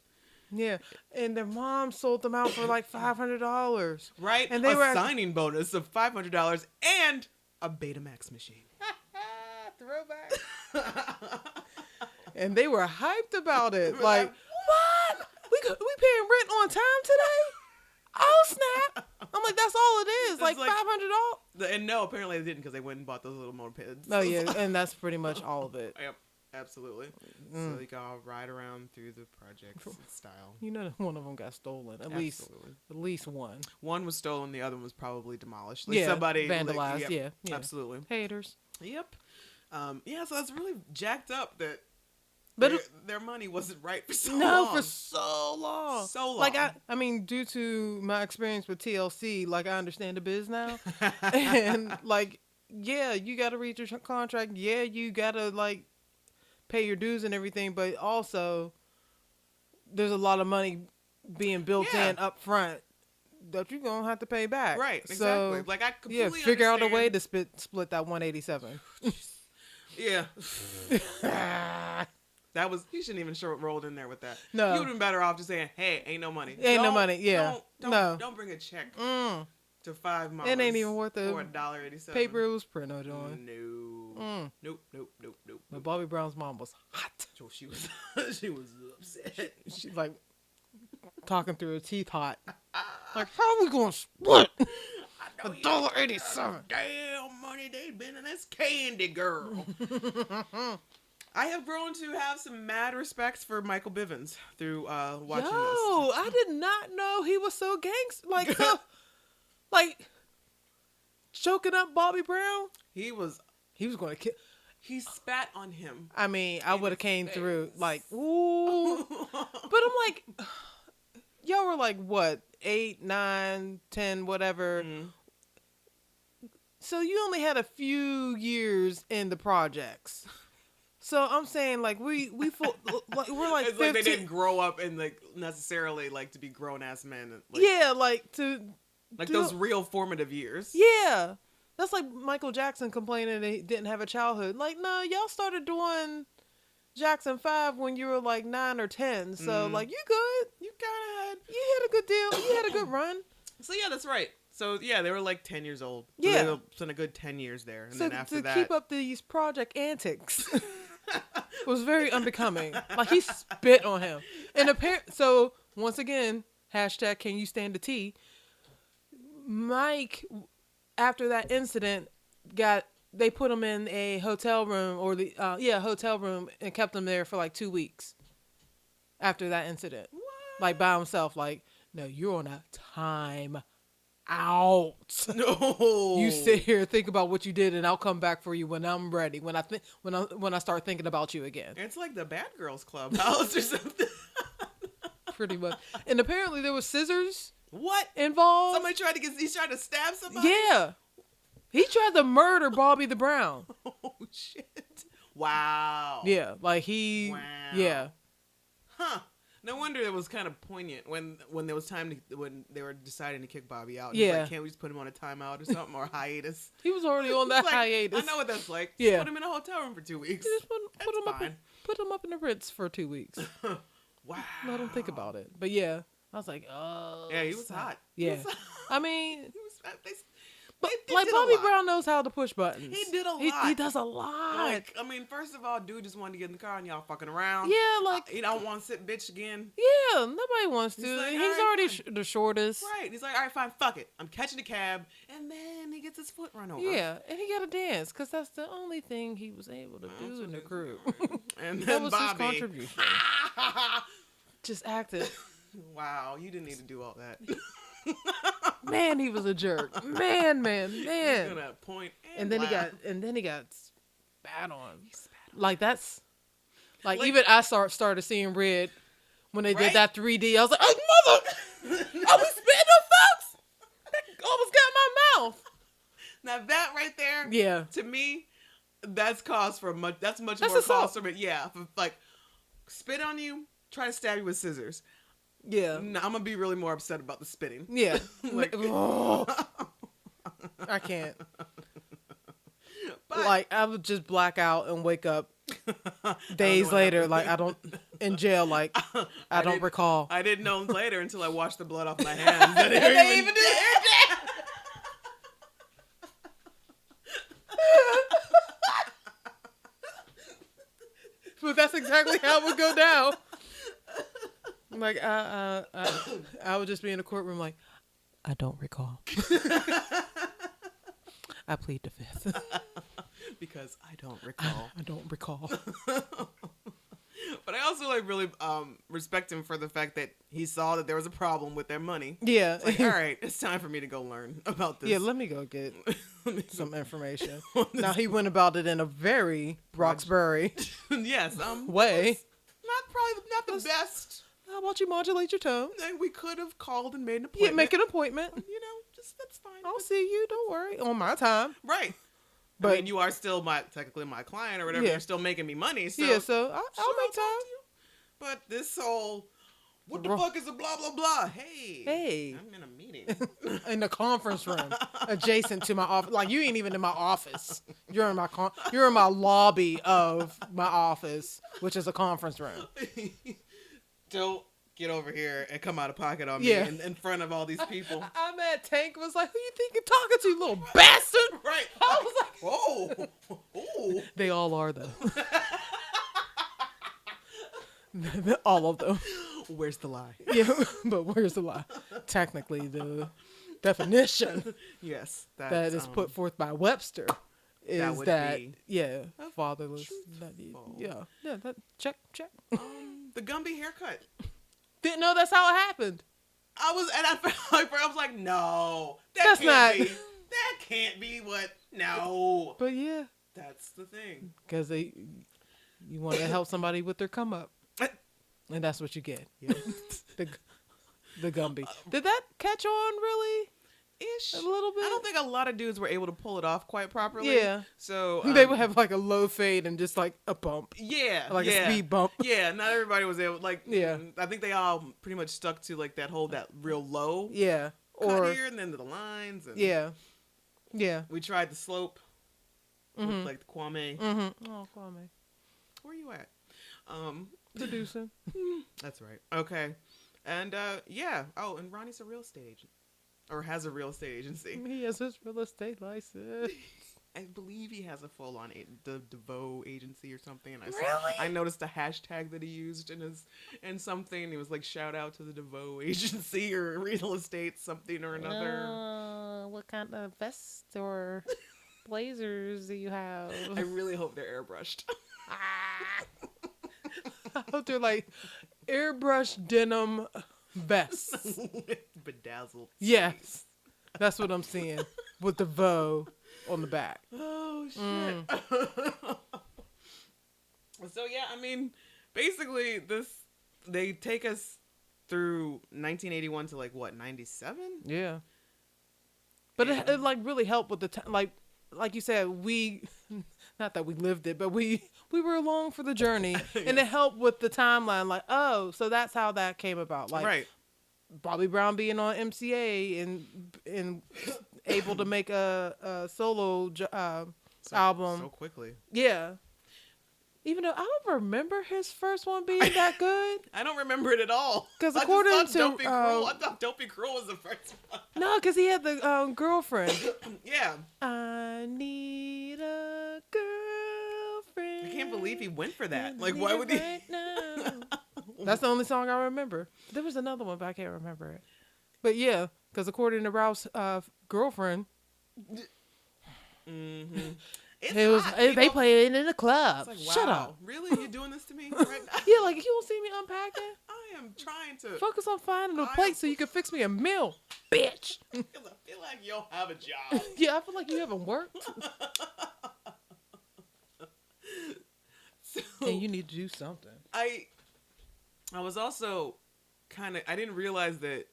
Yeah, and their mom sold them out for like $500. Right? And they a were signing bonus of $500 and a Betamax machine. Throwback. And they were hyped about it. Like, what? We paying rent on time today? Oh snap! I'm like, that's all it is. Like like- $500. And no, apparently they didn't, because they went and bought those little mopeds. Oh yeah, and that's pretty much all of it. Yep, absolutely. So you can all ride around through the projects in style. You know, one of them got stolen. At least one. One was stolen, the other one was probably demolished. Like Yeah, somebody vandalized. Yeah, absolutely. Haters. Yep. Yeah, so that's really jacked up that But their money wasn't right for so no, long. for so long. So long. Like I mean, due to my experience with TLC, like I understand the biz now, and like, yeah, you got to read your contract. Yeah, you got to like pay your dues and everything, but also there's a lot of money being built Yeah. in up front. that you're gonna have to pay back. Right, exactly. So, Like, I completely figure out a understand. way to split that 187. Yeah. That was, he shouldn't even rolled in there with that. No. You would have been better off just saying, hey, ain't no money. Ain't no money, yeah. Don't bring a check to 5 months. It ain't even worth the for $1.87. paper it was printed on. No. Nope. But Bobby Brown's mom was hot. So she was upset. She's like talking through her teeth hot. Like, how are we going to split $1.87? Damn money they been in this candy girl. I have grown to have some mad respects for Michael Bivins through watching this. I did not know he was so gangster. Like choking up Bobby Brown. He was going to kill. He spat on him. I mean, I would have came through like, ooh. But I'm like, y'all were like, what, 8, 9, 10, whatever. Mm. So you only had a few years in the projects. So I'm saying, like, we're like It's 15. like they didn't grow up and like necessarily like to be grown ass men. Like, yeah, like to like those real formative years. Yeah, that's like Michael Jackson complaining that he didn't have a childhood. Like, no, y'all started doing Jackson 5 when you were like 9 or 10. So like, you good. You kind of You had a good deal. You had a good run. So yeah, that's right. So yeah, they were like 10 years old. So Yeah. they spent a good 10 years there, and So then after to that, keep up these project antics was very unbecoming. Like, he spit on him. And so once again, hashtag can you stand the tea? Mike, after that incident, they put him in a hotel room hotel room and kept him there for like 2 weeks. After that incident, what? like by himself, like, no, you're on a time out. No, You sit here and think about what you did, and I'll come back for you when I'm ready. When I start thinking about you again. It's like the Bad Girls Club house or something. Pretty much. And apparently there was scissors What? involved. Somebody he's trying to stab somebody? Yeah. He tried to murder Bobby the Brown. Oh, shit. Wow. Yeah. Like Wow. Yeah. Huh. No wonder it was kind of poignant when there was time when they were deciding to kick Bobby out. Yeah. It's like, can't we just put him on a timeout or something, or hiatus? He was already on that Like, hiatus. I know what that's like. Yeah. Just put him in a hotel room for 2 weeks. Just put him up in the Ritz for 2 weeks. Wow. Let him think about it. But yeah, I was like, oh. Yeah, he was hot. Yeah. He was hot. I mean, He was, but they like did a Bobby lot. Brown knows how to push buttons. He did a lot. He does a lot. Like, I mean, first of all, dude just wanted to get in the car and y'all fucking around. Yeah, like, he don't want to sit bitch again. yeah, nobody wants to. He's like, He's all right, already fine. the shortest. Right. He's like, all right, fine, fuck it. I'm catching a cab. And then he gets his foot run over. Yeah, and he got to dance because that's the only thing he was able to do in the crew. And That then was Bobby. his contribution. Just acted. Wow, you didn't need to do all that. Man, he was a jerk. Man. He's gonna point And then laugh. he got spat on. Like, that's like, Like- even I started seeing red when they Right? did that 3D. I was like, oh, mother! I was spitting on folks. That almost got in my mouth. Now that right there, Yeah. to me, that's cause for much. That's much That's more assault. cause for me. Yeah, for, like spit on you, try to stab you with scissors. Yeah. No, I'm gonna be really more upset about the spitting. Yeah. Like- Oh. I can't. But, Like, I would just black out and wake up days what later, happened. like, I don't, in jail, like, I don't didn't- recall. I didn't know later until I washed the blood off my hands. That they They even even did But that's exactly how it would go down. Like, I would just be in the courtroom like, I don't recall. I plead the fifth. because I don't recall. I don't recall. But I also like really respect him for the fact that he saw that there was a problem with their money. Yeah. It's like, all right, it's time for me to go learn about this. Yeah, let me go get some information. Now, he went about it in a very Roxbury Yes, way. not the best. How about you modulate your tone? And we could have called and made an Yeah, appointment. make an appointment. You know, just that's fine. I'll see you. Don't worry. On my time. Right. But I mean, you are still technically my client or whatever. Yeah. You're still making me money. So yeah, so I'll sure, make talk time. to you. But this whole, what the Ro- fuck is a blah, blah, blah? Hey. Hey. I'm in a meeting. mean? In the conference room, adjacent to my office. Like, you ain't even in my office. You're in my lobby of my office, which is a conference room. Don't get over here and come out of pocket on me in front of all these people. I'm at Tank was like, who you think you're talking to, you little bastard? Right. I was like, whoa. Ooh. They all are, though. All of them. Where's the lie? Yeah, but where's the lie? Technically, the definition that is put forth by Webster is that fatherless. That check. The Gumby haircut. Didn't know that's how it happened. I was like, no, That's not. That can't be what. No. But yeah, that's the thing. Because you want to help somebody with their come up, and that's what you get. Yeah. the Gumby. Did that catch on really? Ish. A little bit. I don't think a lot of dudes were able to pull it off quite properly. Yeah. So they would have like a low fade and just like a bump. Yeah. Like a speed bump. Yeah. Not everybody was able. Like. Yeah. I think they all pretty much stuck to like that real low. Yeah. Cut here and then the lines. And yeah. Yeah. We tried the slope. With like the Kwame. Mm-hmm. Oh, Kwame. Where you at? Seducing. That's right. Okay. And yeah. Oh, and Ronnie's a real estate agent. Or has a real estate agency. He has his real estate license. I believe he has a full-on the DeVoe agency or something. And Really? I noticed a hashtag that he used in something. He was like, shout out to the DeVoe agency or real estate something or another. What kind of vest or blazers do you have? I really hope they're airbrushed. I hope they're like airbrushed denim vests. Bedazzled. Yes. That's what I'm seeing. With the Vogue on the back. Oh, shit. So, yeah, I mean, basically, they take us through 1981 to, like, what, 97? Yeah. But it like, really helped with the time. Like you said, not that we lived it, but we were along for the journey. And it helped with the timeline. Like, oh, so that's how that came about. Like, right. Bobby Brown being on MCA and able to make a solo album so quickly. Yeah, even though I don't remember his first one being that good. I don't remember it at all. Because according to Don't Be Cruel, I thought Don't Be Cruel was the first one. No, because he had the girlfriend. Yeah. I need a girlfriend. I can't believe he went for that. Like, why would he? Right now. That's the only song I remember. There was another one, but I can't remember it. But yeah, because according to Ralph's girlfriend, it was they played it in a club. Like, wow, shut up! Really, you doing this to me right now? Yeah, like you don't see me unpacking. I am trying to focus on finding a plate so you can fix me a meal, bitch. I feel like you don't have a job. Yeah, I feel like you haven't worked. And you need to do something. I was also I didn't realize that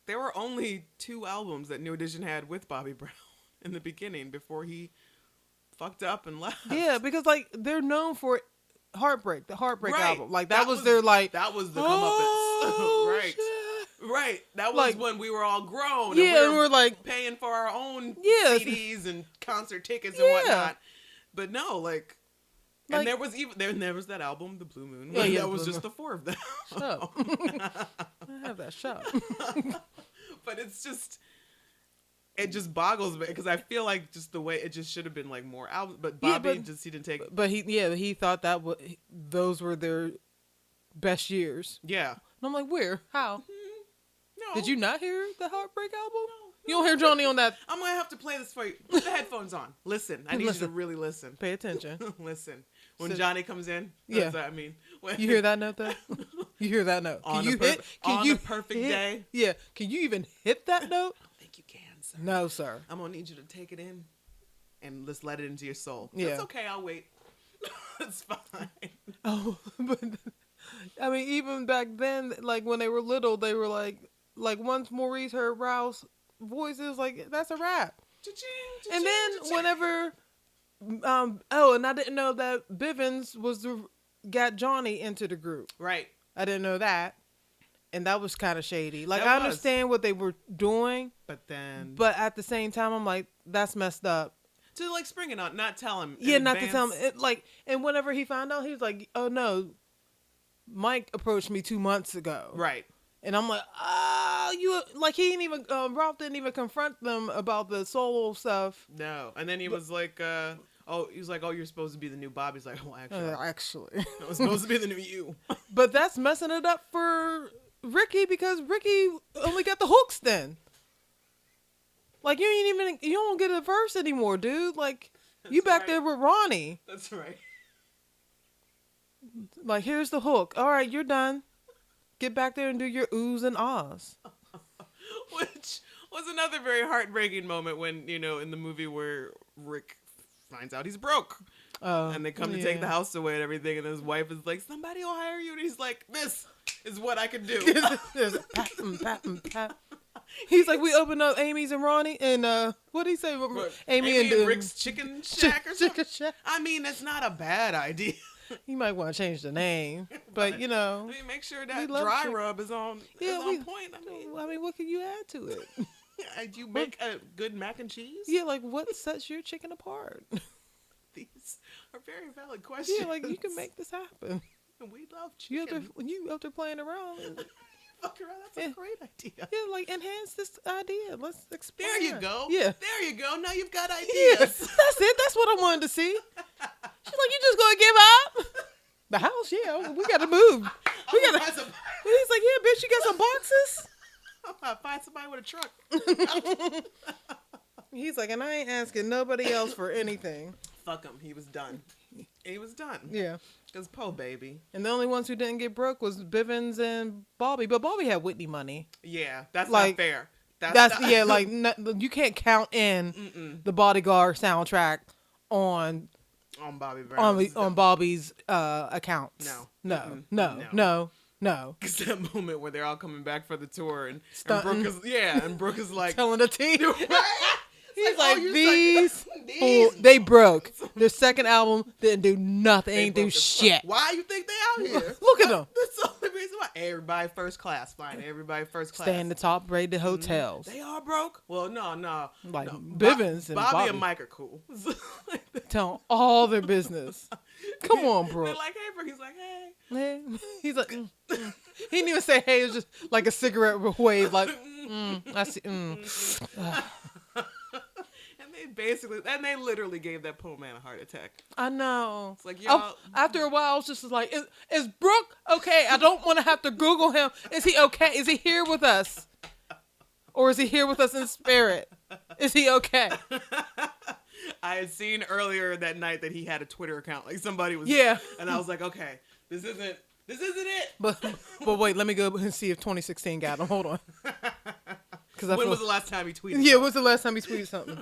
there were only 2 albums that New Edition had with Bobby Brown in the beginning before he fucked up and left. Yeah, because like they're known for Heartbreak, the Heartbreak right. album. Like that was their like that was the comeuppance. right. Shit. Right. That was like, when we were all grown. Yeah, and we were like paying for our own CDs and concert tickets and whatnot. But no, like and there was that album, The Blue Moon. Yeah, that was just the 4 of them. Shut up. I have that shut. But it just boggles me because I feel like just the way it just should have been like more albums. But Bobby he didn't take. But he thought that those were their best years. Yeah. And I'm like, where? How? No. Did you not hear the Heartbreak album? No. You don't hear Johnny on that. I'm gonna have to play this for you. Put the headphones on. Listen. I need you to really listen. Pay attention. Listen. When Johnny comes in, yeah. I mean, you hear that note though? You hear that note? On a perfect day? Yeah. Can you even hit that note? I don't think you can, sir. No, sir. I'm gonna need you to take it in and just let it into your soul. Yeah. That's okay. I'll wait. It's fine. Oh, but I mean, even back then, like when they were little, they were like once Maurice heard Ralph's voice, it was like that's a rap. Cha-ching, and then cha-ching. whenever, and I didn't know that Bivens got Johnny into the group. Right. I didn't know that. And that was kind of shady. Like, That I was. understand what they were doing, But then, but at the same time, I'm like, that's messed up. to like spring it on, not tell him. Yeah, in not to tell him. advance. And whenever he found out, he was like, oh no, Mike approached me 2 months ago. Right. And I'm like, he didn't even, Ralph didn't even confront them about the solo stuff. No. And then he was like, you're supposed to be the new Bob. He's like, well, Actually. I was supposed to be the new you. But that's messing it up for Ricky because Ricky only got the hooks then. Like, you don't get a verse anymore, dude. Like, you That's back right. there with Ronnie. That's right. Like, here's the hook. All right, you're done. Get back there and do your oohs and ahs. Which was another very heartbreaking moment when, in the movie where Rick finds out he's broke. And they come to take the house away and everything. And his wife is like, somebody will hire you. And he's like, this is what I can do. Pat. He's like, we opened up Amy's and Ronnie. And what did he say? Amy and Rick's Chicken Shack or something. Chicken Shack. I mean, that's not a bad idea. You might want to change the name. But, Make sure that love dry chicken. rub is on point. I mean, what can you add to it? Do you make a good mac and cheese? Yeah, like, what sets your chicken apart? These are very valid questions. Yeah, like, you can make this happen. We love chicken. You out there playing around. Fuck around. That's a great idea. Yeah, like, enhance this idea. Let's explore. There you go. Yeah. There you go. Now you've got ideas. Yeah, that's it. That's what I wanted to see. She's like, you just gonna give up? The house, yeah. We gotta move. He's like, yeah, bitch, you got some boxes? I'll find somebody with a truck. He's like, and I ain't asking nobody else for anything. Fuck him. He was done. He was done. Yeah. Because Poe, baby. And the only ones who didn't get broke was Bivens and Bobby. But Bobby had Whitney money. Yeah, that's Like, not fair. Yeah, like, you can't count in the Bodyguard soundtrack on Bobby Brown. on Bobby's accounts. No. It's that moment where they're all coming back for the tour and Stunting. Brooke is like, Telling the team. He's like, oh, these these fools, they broke. Their second album didn't do nothing, ain't do broke as shit. fuck. Why you think they out here? Look at them. That's the only reason why. Everybody first class, fine. Everybody first class. Stay in the top rated hotels. They are broke? Well, no. Like no. Bivens and Bobby Bobby. and Mike are cool. Tell all their business. Come on, bro. They're like, hey, Brooke. He's like, hey. Hey. He's like, He didn't even say hey. It was just like a cigarette wave. Like, I see. And they literally gave that poor man a heart attack. I know. It's like, y'all. After a while, I was just like, is Brooke okay? I don't want to have to Google him. Is he okay? Is he here with us? Or is he here with us in spirit? Is he okay? I had seen earlier that night that he had a Twitter account. Like somebody was. Yeah. And I was like, okay, this isn't it. But wait, let me go and see if 2016 got him. Hold on. When was the last time he tweeted? Yeah, when was the last time he tweeted something?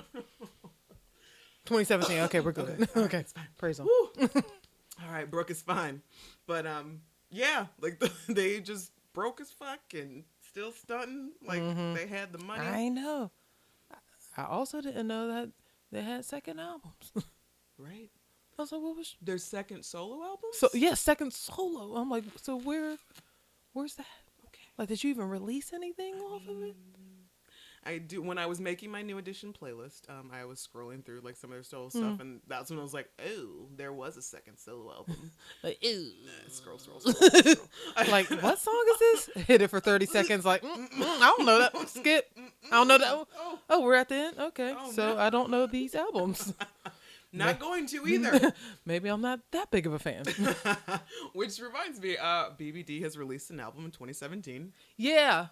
2017. Okay, we're good. Okay, praise him. All right, Brooke is fine. But yeah, like they just broke as fuck and still stunting. Like they had the money. I know. I also didn't know that they had second albums. Right. I was like, what was their second solo album? So yeah, second solo. I'm like, so where's that? Okay. Like, did you even release anything off of it? I do. When I was making my New Edition playlist, I was scrolling through like some of their solo stuff, and that's when I was like, "Oh, there was a second solo album." Like, ew. Scroll. Like, what song is this? Hit it for 30 seconds. Like, I don't know that. Skip. I don't know that. Oh, we're at the end. Okay, so I don't know these albums. Not going to either. Maybe I'm not that big of a fan. Which reminds me, BBD has released an album in 2017. Yeah.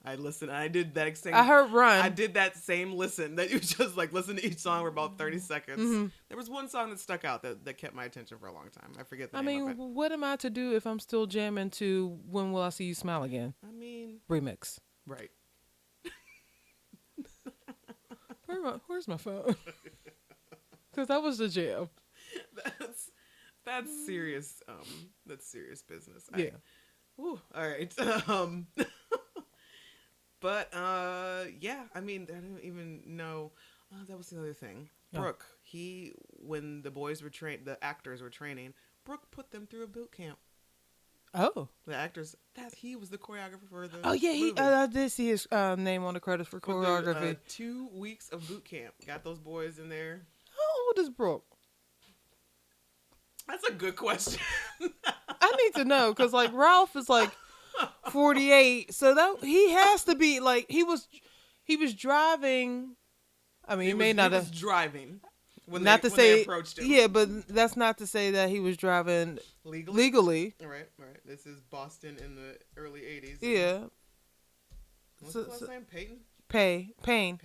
I listened. I did that same. I heard Run. I did that same listen that you just like listen to each song for about 30 seconds. There was one song that stuck out that kept my attention for a long time. I forget the name of it. What am I to do if I'm still jamming to When Will I See You Smile Again? I mean, remix. Right. Where's my phone? Because that was the jam. That's serious. That's serious business. Yeah. All right. But yeah. I mean, I don't even know. That was the other thing. Yeah. Brooke. When the boys were the actors were training, Brooke put them through a boot camp. Oh. The actors, that he was the choreographer for the Oh yeah, movie. I did see his name on the credits for For the, choreography. 2 weeks of boot camp. Got those boys in there. How old is Brooke? That's a good question. I need to know because like Ralph is like 48, so that he has to be like he was driving. I mean, he may not he was have driving when not they, to when they say approached him. yeah, but that's not to say that he was driving legally. Right. This is Boston in the early 80s. Yeah. What's the last name? Payne? Payne.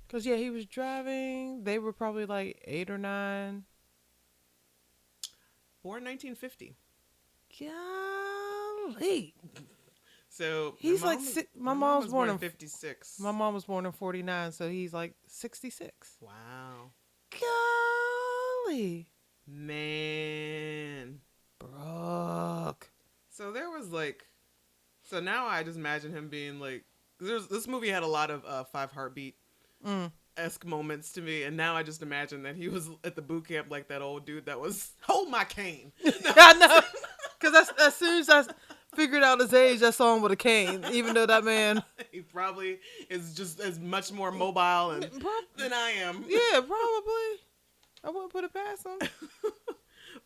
Because, yeah, he was driving. They were probably like 8 or 9. Born 1950. Golly. So he's my mom was born in 56. My mom was born in 49, so he's like 66. Wow. Golly. Man. Brooke. So there was like, so now I just imagine him being like, this movie had a lot of 5 Heartbeat-esque moments to me, and now I just imagine that he was at the boot camp like that old dude that was, hold my cane. I know. Because as soon as I figured out his age, I saw him with a cane, even though that man... He probably is just as much more mobile than I am. Yeah, probably. I wouldn't put it past him.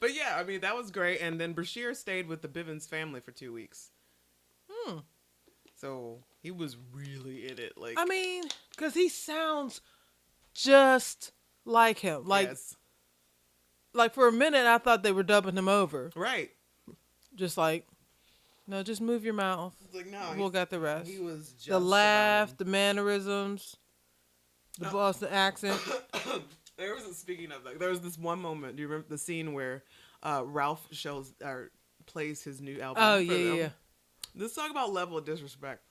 But yeah, I mean, that was great. And then Bashir stayed with the Bivens family for 2 weeks. So he was really in it. Like, I mean, because he sounds just like him. Like, yes. Like for a minute, I thought they were dubbing him over. Right. Just like, no, just move your mouth. Like, no, we'll get the rest. He was just the laugh, the mannerisms, the Boston accent. Speaking of that, there was this one moment. Do you remember the scene where Ralph shows or plays his new album? Oh, for yeah, them? yeah. Let's talk about level of disrespect.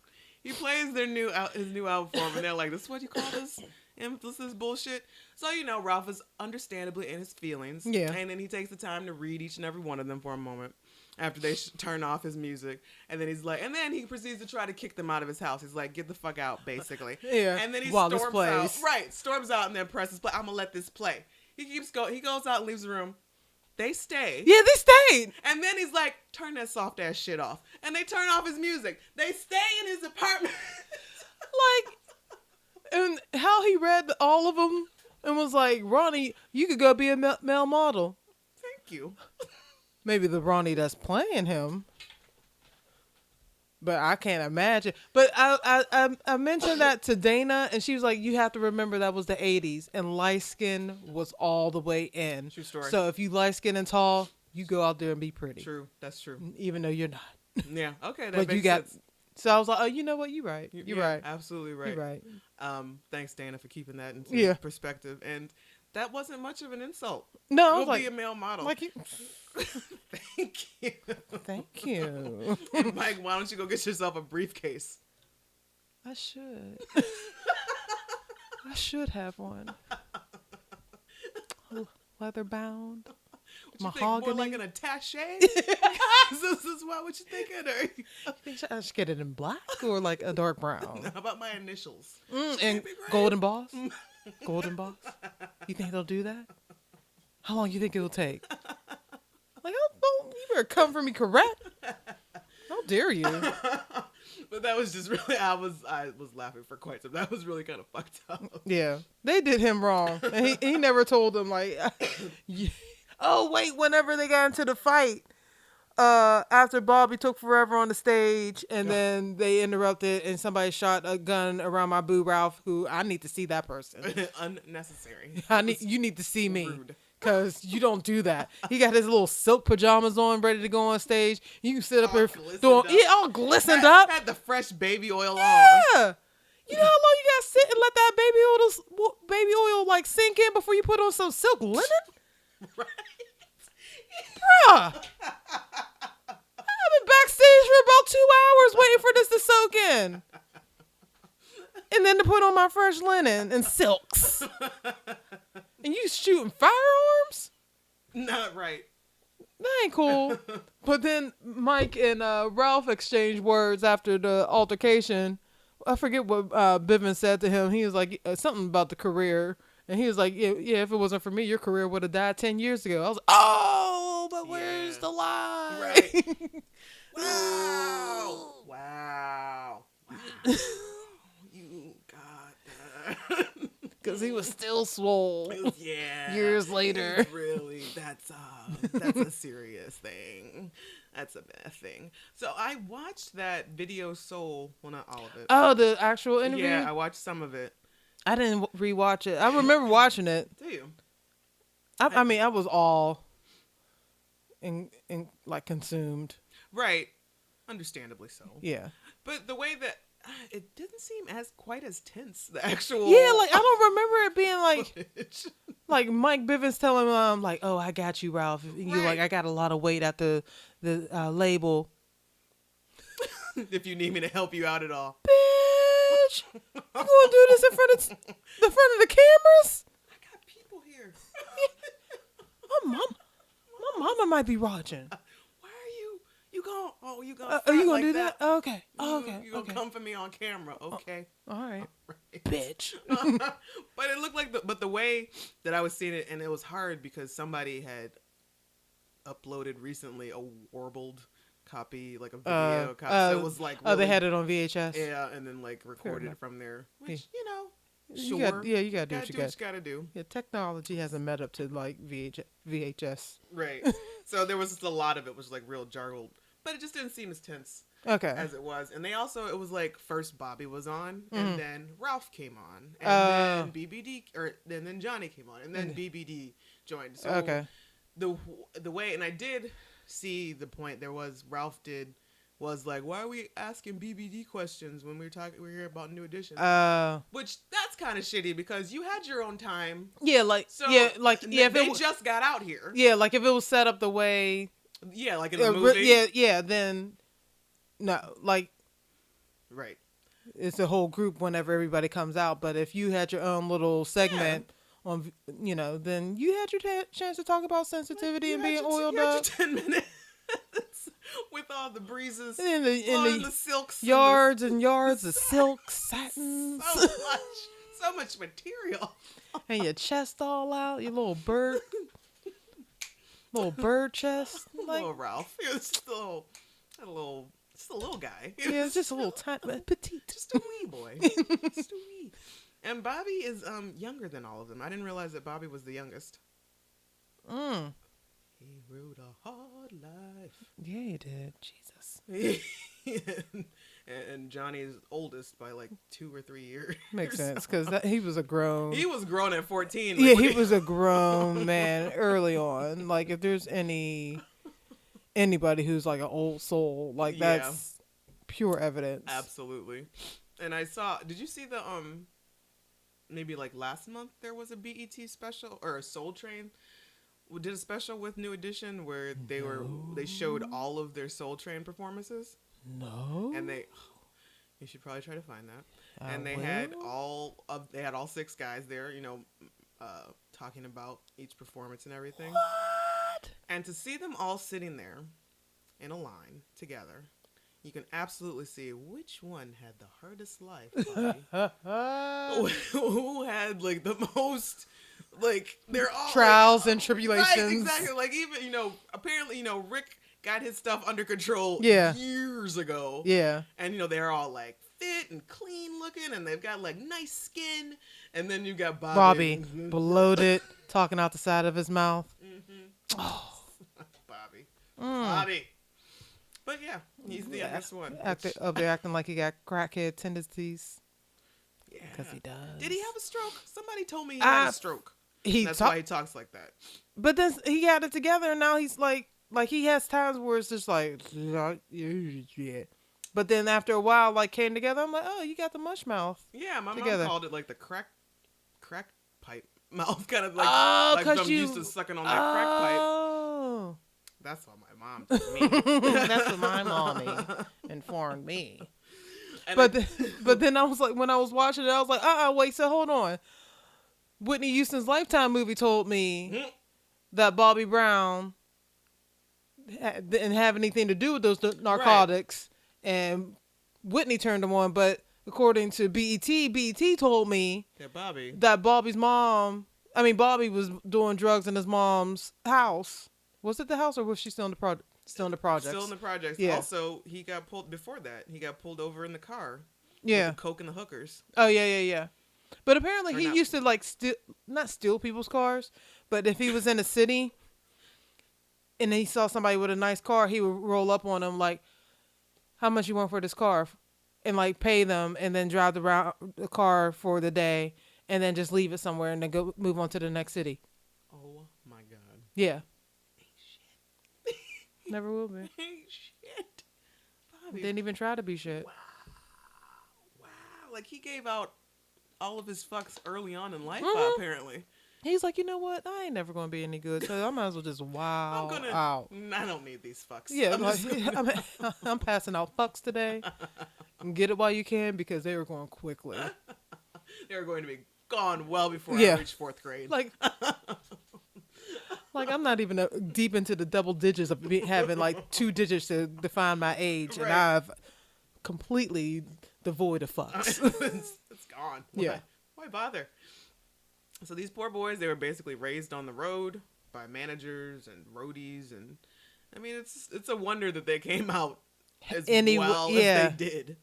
He plays his new album for them, and they're like, "This is what you call this? This is bullshit." So Ralph is understandably in his feelings, yeah. And then he takes the time to read each and every one of them for a moment after they turn off his music, and then he's like, and then he proceeds to try to kick them out of his house. He's like, "Get the fuck out," basically. Yeah. And then he storms out, storms out, and then presses play. I'm gonna let this play. He goes out and leaves the room. They stay. Yeah, they stayed. And then he's like, turn that soft ass shit off. And they turn off his music. They stay in his apartment. Like, and how he read all of them and was like, Ronnie, you could go be a male model. Thank you. Maybe the Ronnie that's playing him. But I can't imagine. But I mentioned that to Dana, and she was like, you have to remember that was the 80s, and light skin was all the way in. True story. So if you light skin and tall, you go out there and be pretty. True. That's true. Even though you're not. Yeah. Okay. That but makes you got sense. So I was like, oh, you know what? You're right. You're right. Absolutely right. You're right. Thanks, Dana, for keeping that into perspective. And that wasn't much of an insult. No, Go I was be a male model. Like you. Thank you. Thank you. And Mike, why don't you go get yourself a briefcase? I should. I should have one. Leather bound. What you Mahogany. think, more like an attaché? This is what you thinking? Or I should get it in black or like a dark brown. How about my initials? And golden boss. Golden boss. You think they'll do that? How long you think it'll take? Like, you better come for me correct. How dare you? But that was just really, I was laughing for quite some. That was really kind of fucked up. Yeah, they did him wrong, and he never told them like. Oh wait, whenever they got into the fight, after Bobby took forever on the stage, and then they interrupted, and somebody shot a gun around my boo Ralph, who I need to see that person. Unnecessary. You need to see me. Rude. Cause you don't do that. He got his little silk pajamas on, ready to go on stage. You can sit up there doing, all glistened up. Had the fresh baby oil on. Yeah. You know how long you gotta sit and let that baby oil like sink in before you put on some silk linen? Right. Bruh. I've been backstage for about 2 hours waiting for this to soak in. And then to put on my fresh linen and silks. And you shooting firearms? Not right. That ain't cool. But then Mike and Ralph exchanged words after the altercation. I forget what Bivens said to him. He was like something about the career. And he was like, yeah, if it wasn't for me, your career would have died 10 years ago. I was like, oh, but where's the lie? Right. Wow. Wow. You got that. Because he was still swole. Yeah. Years later. Really, that's a serious thing. That's a bad thing. So I watched that Video Soul. Well, not all of it. Oh, the actual interview? Yeah, I watched some of it. I didn't rewatch it. I remember watching it. Do you? I mean, I was all in like consumed. Right. Understandably so. Yeah. But the way that it didn't seem quite as tense, the actual. Yeah, like I don't remember it being like footage. like Mike Bivens telling him like, "Oh, I got you, Ralph." You Right. like, I got a lot of weight at the label. If you need me to help you out at all. Bitch, you gonna do this in front of the cameras? I got people here. My mama might be watching. Why are you going? Oh, you going? Are you gonna like do that? Oh, okay. Oh, okay. You gonna Okay. come for me on camera? Okay. All right. Right. Bitch. But it looked like the way that I was seeing it, and it was hard because somebody had uploaded recently a warbled copy, like a video copy. So it was like they really- had it on VHS. Yeah, and then like recorded enough. it from there, which Yeah. you know, You sure, gotta do what you got. gotta do. Yeah, technology hasn't met up to like VHS. Right. So there was just a lot of it was like real jargled, but it just didn't seem as tense Okay. as it was. And they also, it was like first Bobby was on, Mhm. and then Ralph came on, and then BBD, and then Johnny came on, and then BBD joined. So Okay. the way, and I did see the point there was was like, why are we asking BBD questions when we're here about New Edition? Which that's kind of shitty because you had your own time. Yeah, like So if they it just got out here. yeah, like if it was set up the way Yeah, like in the movie. yeah, then no, like Right. it's a whole group whenever everybody comes out. But if you had your own little segment on, then you had your chance to talk about sensitivity and being oiled you had up. your 10 minutes with all the breezes In blowing the the silks, yards and yards of silk satins, so much material, and your chest all out, your little bird chest. Like, little Ralph. He was just a little guy. yeah, it's just a little tiny, petite. Just a wee boy. Just a wee. And Bobby is younger than all of them. I didn't realize that Bobby was the youngest. He ruled a hard life. Yeah, you did. Jesus. and Johnny is oldest by like 2 or 3 years. Makes sense because he was a grown. He was grown at 14. Yeah, he was a grown man early on. Like if there's anybody who's like an old soul, like that's pure evidence. Absolutely. And I saw. Did you see the maybe like last month there was a BET special or a Soul Train? We did a special with New Edition where they showed all of their Soul Train performances. No. And you should probably try to find that. And they had all 6 guys there, talking about each performance and everything. What? And to see them all sitting there in a line together, you can absolutely see which one had the hardest life. Who had like the most, like they're all trials like, and tribulations. Right, exactly. Like even apparently Rick got his stuff under control Yeah. years ago. Yeah. And they're all like fit and clean looking, and they've got like nice skin. And then you got Bobby bloated, talking out the side of his mouth. Mm-hmm. Oh, Bobby. But yeah, he's the youngest one. They're acting like he got crackhead tendencies. Yeah, because he does. Did he have a stroke? Somebody told me he had a stroke. That's why he talks like that. But then he got it together, and now he's like he has times where it's just like, yeah. But then after a while, like came together. I'm like, oh, you got the mush mouth. Yeah, my together. mom called it like the crack pipe mouth, kind of like like I'm used to sucking on that crack pipe. Oh. That's what my mom told me. That's what my mommy informed me. And but then I was like, when I was watching it, I was like, wait, so hold on. Whitney Houston's Lifetime movie told me that Bobby Brown didn't have anything to do with those narcotics, and Whitney turned him on. But according to BET told me Yeah, Bobby. that Bobby was doing drugs in his mom's house. Was it the house or was she still in the project? Still in the projects. Still in the projects. Yeah. Also, he got pulled before that. He got pulled over in the car. Yeah. With the coke and the hookers. Oh yeah. But apparently Or he not. used to like not steal people's cars, but if he was in a city and he saw somebody with a nice car, he would roll up on them like, "How much you want for this car?" and like pay them, and then drive the car for the day, and then just leave it somewhere and then go move on to the next city. Oh my God. Yeah. Shit. Never will be. Shit. Bobby. Didn't even try to be shit. Wow. Like he gave out all of his fucks early on in life, apparently. He's like, you know what? I ain't never gonna be any good, so I might as well just out. I don't need these fucks. Yeah, I'm passing out fucks today. Get it while you can because they were going quickly. They were going to be gone well before I reached 4th grade. Like I'm not even deep into the double digits of having like 2 digits to define my age, and I've completely devoid of fucks. It's gone. Yeah. Why bother? So these poor boys, they were basically raised on the road by managers and roadies, and I mean, it's a wonder that they came out as well as they did.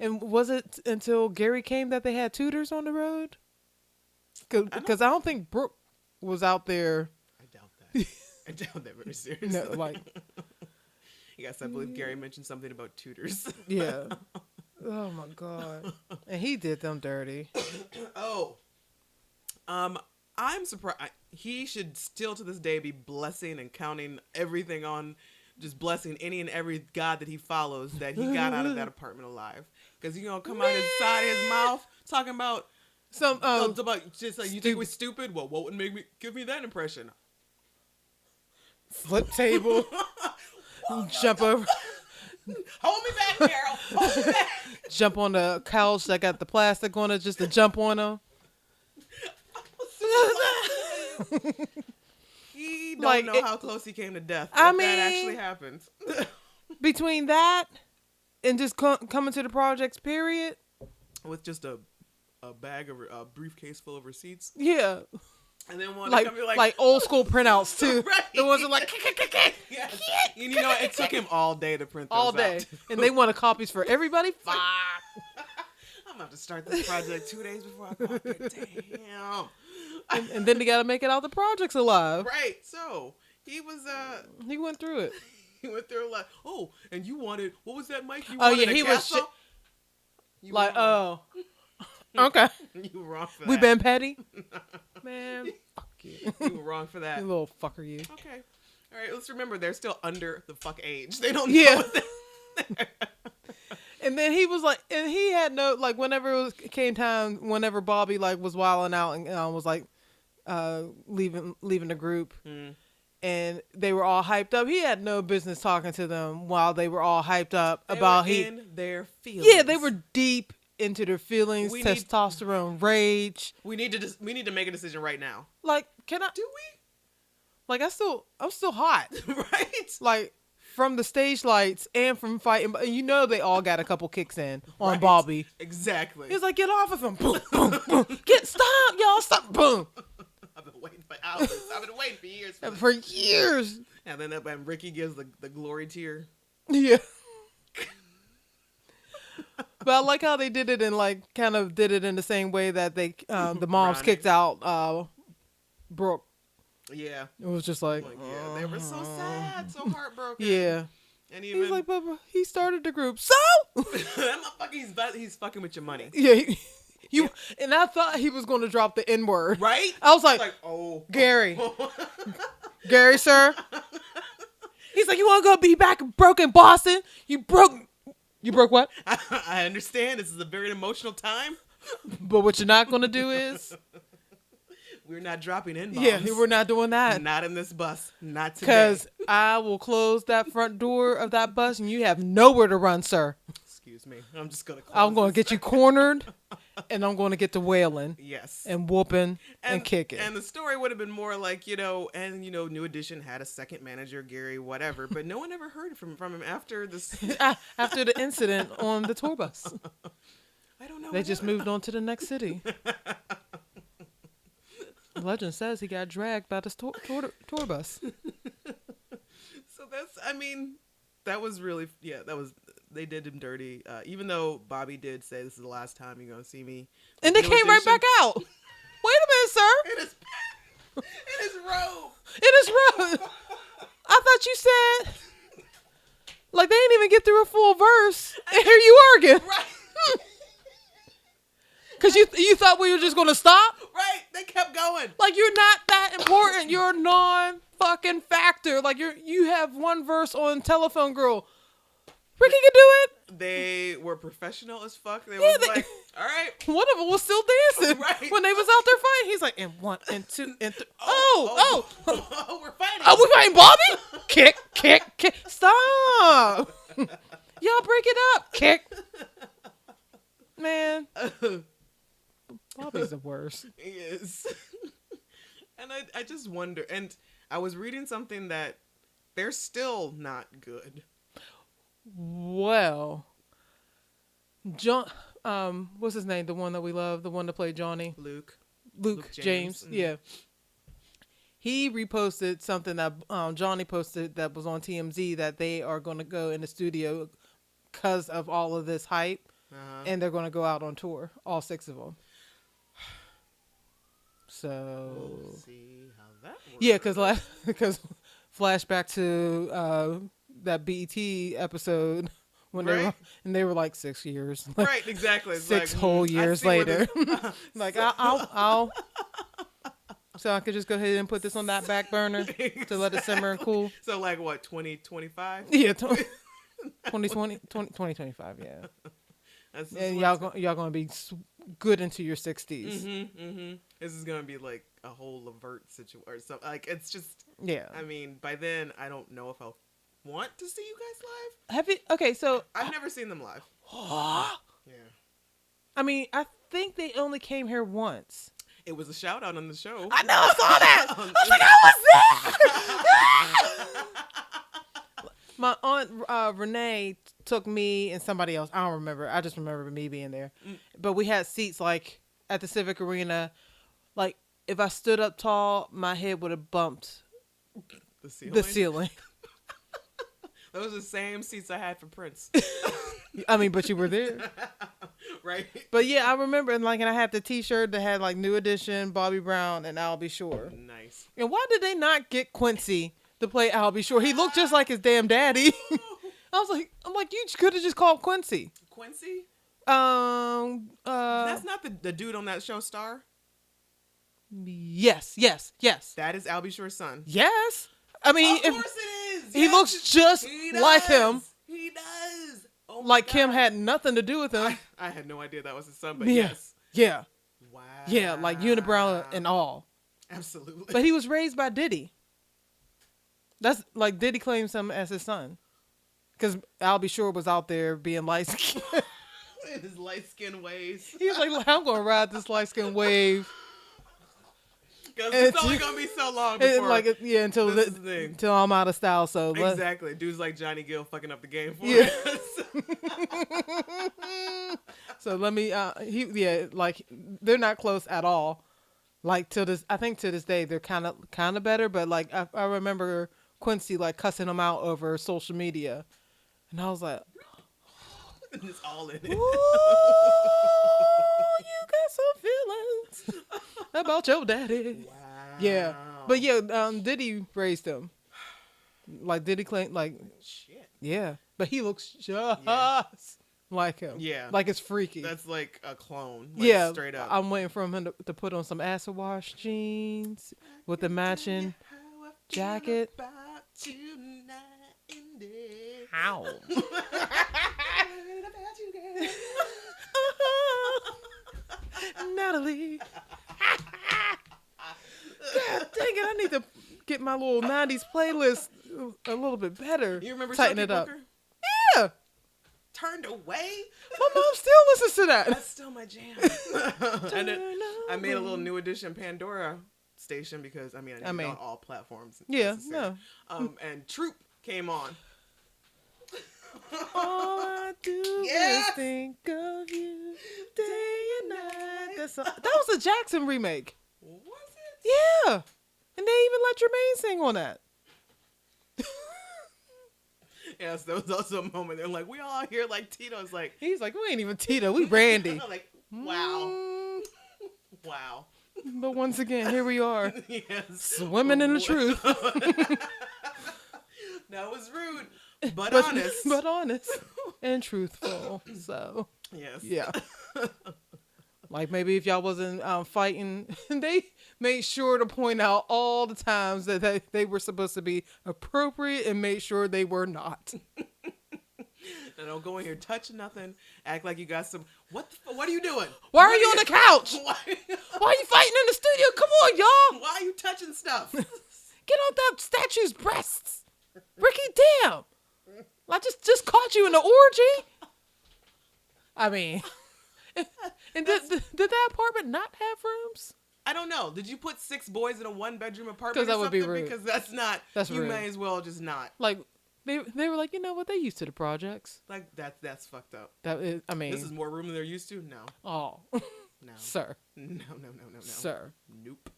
And was it until Gary came that they had tutors on the road? Because I don't think Brooke was out there. I doubt that. I doubt that very seriously. No, like. Yes, I believe Gary mentioned something about tutors. Yeah. Oh my God. And he did them dirty. I'm surprised. He should still to this day be blessing and counting everything on, just blessing any and every God that he follows that he got out of that apartment alive. Because you're going to come out his side of his mouth talking about about just like, you think we're stupid? Well, what would give me that impression? Flip table. Jump over. Hold me back, Carol. Hold me back. Jump on the couch that got the plastic on it just to jump on them. He don't know how close he came to death. I mean, mean, that actually happened. Between that and just coming to the projects, period. With just a bag of a briefcase full of receipts. Yeah. And then one like old school printouts too. Right. The ones that like yes. And you know it took him all day to print those all day. out. And they wanted copies for everybody. Fuck. I'm about to start this project 2 days before I go out there. Damn. And then they got to make it out the projects alive. Right. So he was he went through it. He went through a lot. Oh, and you wanted, what was that, Mike? You oh wanted yeah, he castle? was like, oh. Okay. You were wrong for that. We been petty? Man, fuck you. You were wrong for that. You little fucker, you. Okay. All right, let's remember they're still under the fuck age. They don't know what's there. And then he was like, and he had no, like, whenever came time, whenever Bobby, like, was wilding out and was, like, leaving the group, and they were all hyped up, he had no business talking to them while they were all hyped up about in their feelings. Yeah, they were deep into their feelings, testosterone, rage. We need to make a decision right now. Like, can I? Do we? Like, I'm still hot. Right? Like, from the stage lights and from fighting, and you know they all got a couple kicks in on Bobby. Exactly. He's like, get off of him. Boom, boom, boom. Stop, y'all, stop. Boom. I've been waiting for hours. I've been waiting for years. For years. And then Ricky gives the glory tear. Yeah. But I like how they did it and like kind of did it in the same way that they the moms kicked out Brooke. Yeah. It was just like yeah, they were so sad, so heartbroken. Yeah. And even he's like, Bubba, he started the group. So that motherfucker, he's fucking with your money. Yeah. And I thought he was going to drop the N-word. Right? I was like oh, Gary. Gary, sir. He's like, you want to go be back broke in Boston? You broke what? I understand. This is a very emotional time. But what you're not going to do is... We're not dropping N-bombs. Yeah, we're not doing that. Not in this bus. Not today. Because I will close that front door of that bus and you have nowhere to run, sir. Excuse me. I'm just going to close I'm going to get you cornered and I'm going to get to wailing. Yes. And whooping and kicking. And the story would have been more like, New Edition had a second manager, Gary, whatever. But no one ever heard from him after this. After the incident on the tour bus. I don't know. They just moved on to the next city. Legend says he got dragged by the tour bus. So that's, I mean, that was really, they did him dirty. Even though Bobby did say this is the last time you're going to see me. And they came right back out. Wait a minute, sir. In his robe. In his robe. I thought you said, like, they didn't even get through a full verse. And here you arguing. Right. Because you thought we were just going to stop? Right. They kept going. Like, you're not that important. You're a non-fucking factor. Like, you have one verse on Telephone Girl. Ricky can do it. They were professional as fuck. They was like, all right. One of them was still dancing when they was out there fighting. He's like, and 1 and 2 and 3. Oh, we're fighting. Oh, we fighting Bobby? Kick. Stop. Y'all break it up. Kick. Man. Bobby's the worst. He is. And I just wonder. And I was reading something that they're still not good. Well, John, what's his name? The one that we love, the one that played Johnny? Luke James. Mm-hmm. Yeah. He reposted something that Johnny posted that was on TMZ that they are going to go in the studio because of all of this hype. And they're going to go out on tour, all 6 of them. So we'll see how that works. Yeah, because flashback to that BET episode when they were like 6 years, like, right? Exactly. It's 6 whole years later. Like I'll so I could just go ahead and put this on that back burner to let it simmer and cool. So like what, 2025? Yeah, 2025. Yeah. And y'all gonna be good into your 60s. This is gonna be like a whole Levert situation or something. Like, it's just, yeah. I mean, by then I don't know if I'll want to see you guys live. Have you? Okay, so I've never seen them live. Yeah. I mean, I think they only came here once. It was a shout out on the show. I know, I saw that. I was like, I was there. My aunt Renee took me and somebody else. I don't remember. I just remember me being there. But we had seats like at the Civic Arena. Like, if I stood up tall, my head would have bumped the ceiling. Those are the same seats I had for Prince. I mean, but you were there. Right. But yeah, I remember, and I had the T-shirt that had like New Edition, Bobby Brown, and I'll Be Sure. Nice. And why did they not get Quincy to play I'll Be Sure? He looked just like his damn daddy. I'm like, you could have just called Quincy. Quincy? That's not the dude on that show, Star? Yes. That is I'll Be Sure's son. Yes. I mean, of course it is. He looks just like him. He does. Oh my like God. Kim had nothing to do with him. I had no idea that was his son, but yeah. yes. Yeah. Wow. Yeah, like unibrow and all. Absolutely. But he was raised by Diddy. That's like Diddy claims him as his son. Because I'll Be Sure was out there being light skinned. In his light skinned ways. He was like, I'm going to ride this light skinned wave. Because it's only going to be so long before. Until I'm out of style. So exactly. Dudes like Johnny Gill fucking up the game for us. So let me, they're not close at all. Like I think to this day, they're kind of better. But like, I remember Quincy like cussing him out over social media. And I was like, it's all in it. Ooh, you got some feelings about your daddy. Wow. Yeah. But yeah, Diddy raised him. Like Diddy claimed, like, shit. Yeah. But he looks just like him. Yeah. Like it's freaky. That's like a clone. Like, straight up. I'm waiting for him to put on some acid wash jeans with the matching jacket. How? Natalie. God dang it, I need to get my little 90s playlist a little bit better. You remember Tighten Chucky it up. Booker? Yeah. Turned Away? My mom still listens to that. That's still my jam. And I made a little New Edition Pandora station because, I mean, on all platforms. Yeah, necessary. no. And Troop came on. All I do Yes! is think of you day and night. That was a Jackson remake. Was it? Yeah. And they even let Jermaine sing on that. Yes, there was also a moment they're like, we all here like Tito's like. He's like, we ain't even Tito, we Randy. Like, wow. Mm, Wow. but once again, here we are. Yes. Swimming in the truth. That was rude, but honest. But honest and truthful. So, Yes. yeah. Like maybe if y'all wasn't fighting, they made sure to point out all the times that they were supposed to be appropriate and made sure they were not. Now don't go in here touching nothing. Act like you got some. What are you doing? Why are you on the couch? Why are you fighting in the studio? Come on, y'all. Why are you touching stuff? Get on that statue's breasts. Ricky, damn. I just caught you in the orgy. I mean, and did that apartment not have rooms? I don't know. Did you put 6 boys in a 1-bedroom apartment? Because that would be something? rude. Because that's not. That's you rude. may as well just not. Like they were like, you know what? They used to the projects. Like that's fucked up. That is, I mean, This is more room than they're used to. No. oh, No. sir, No. sir. Nope.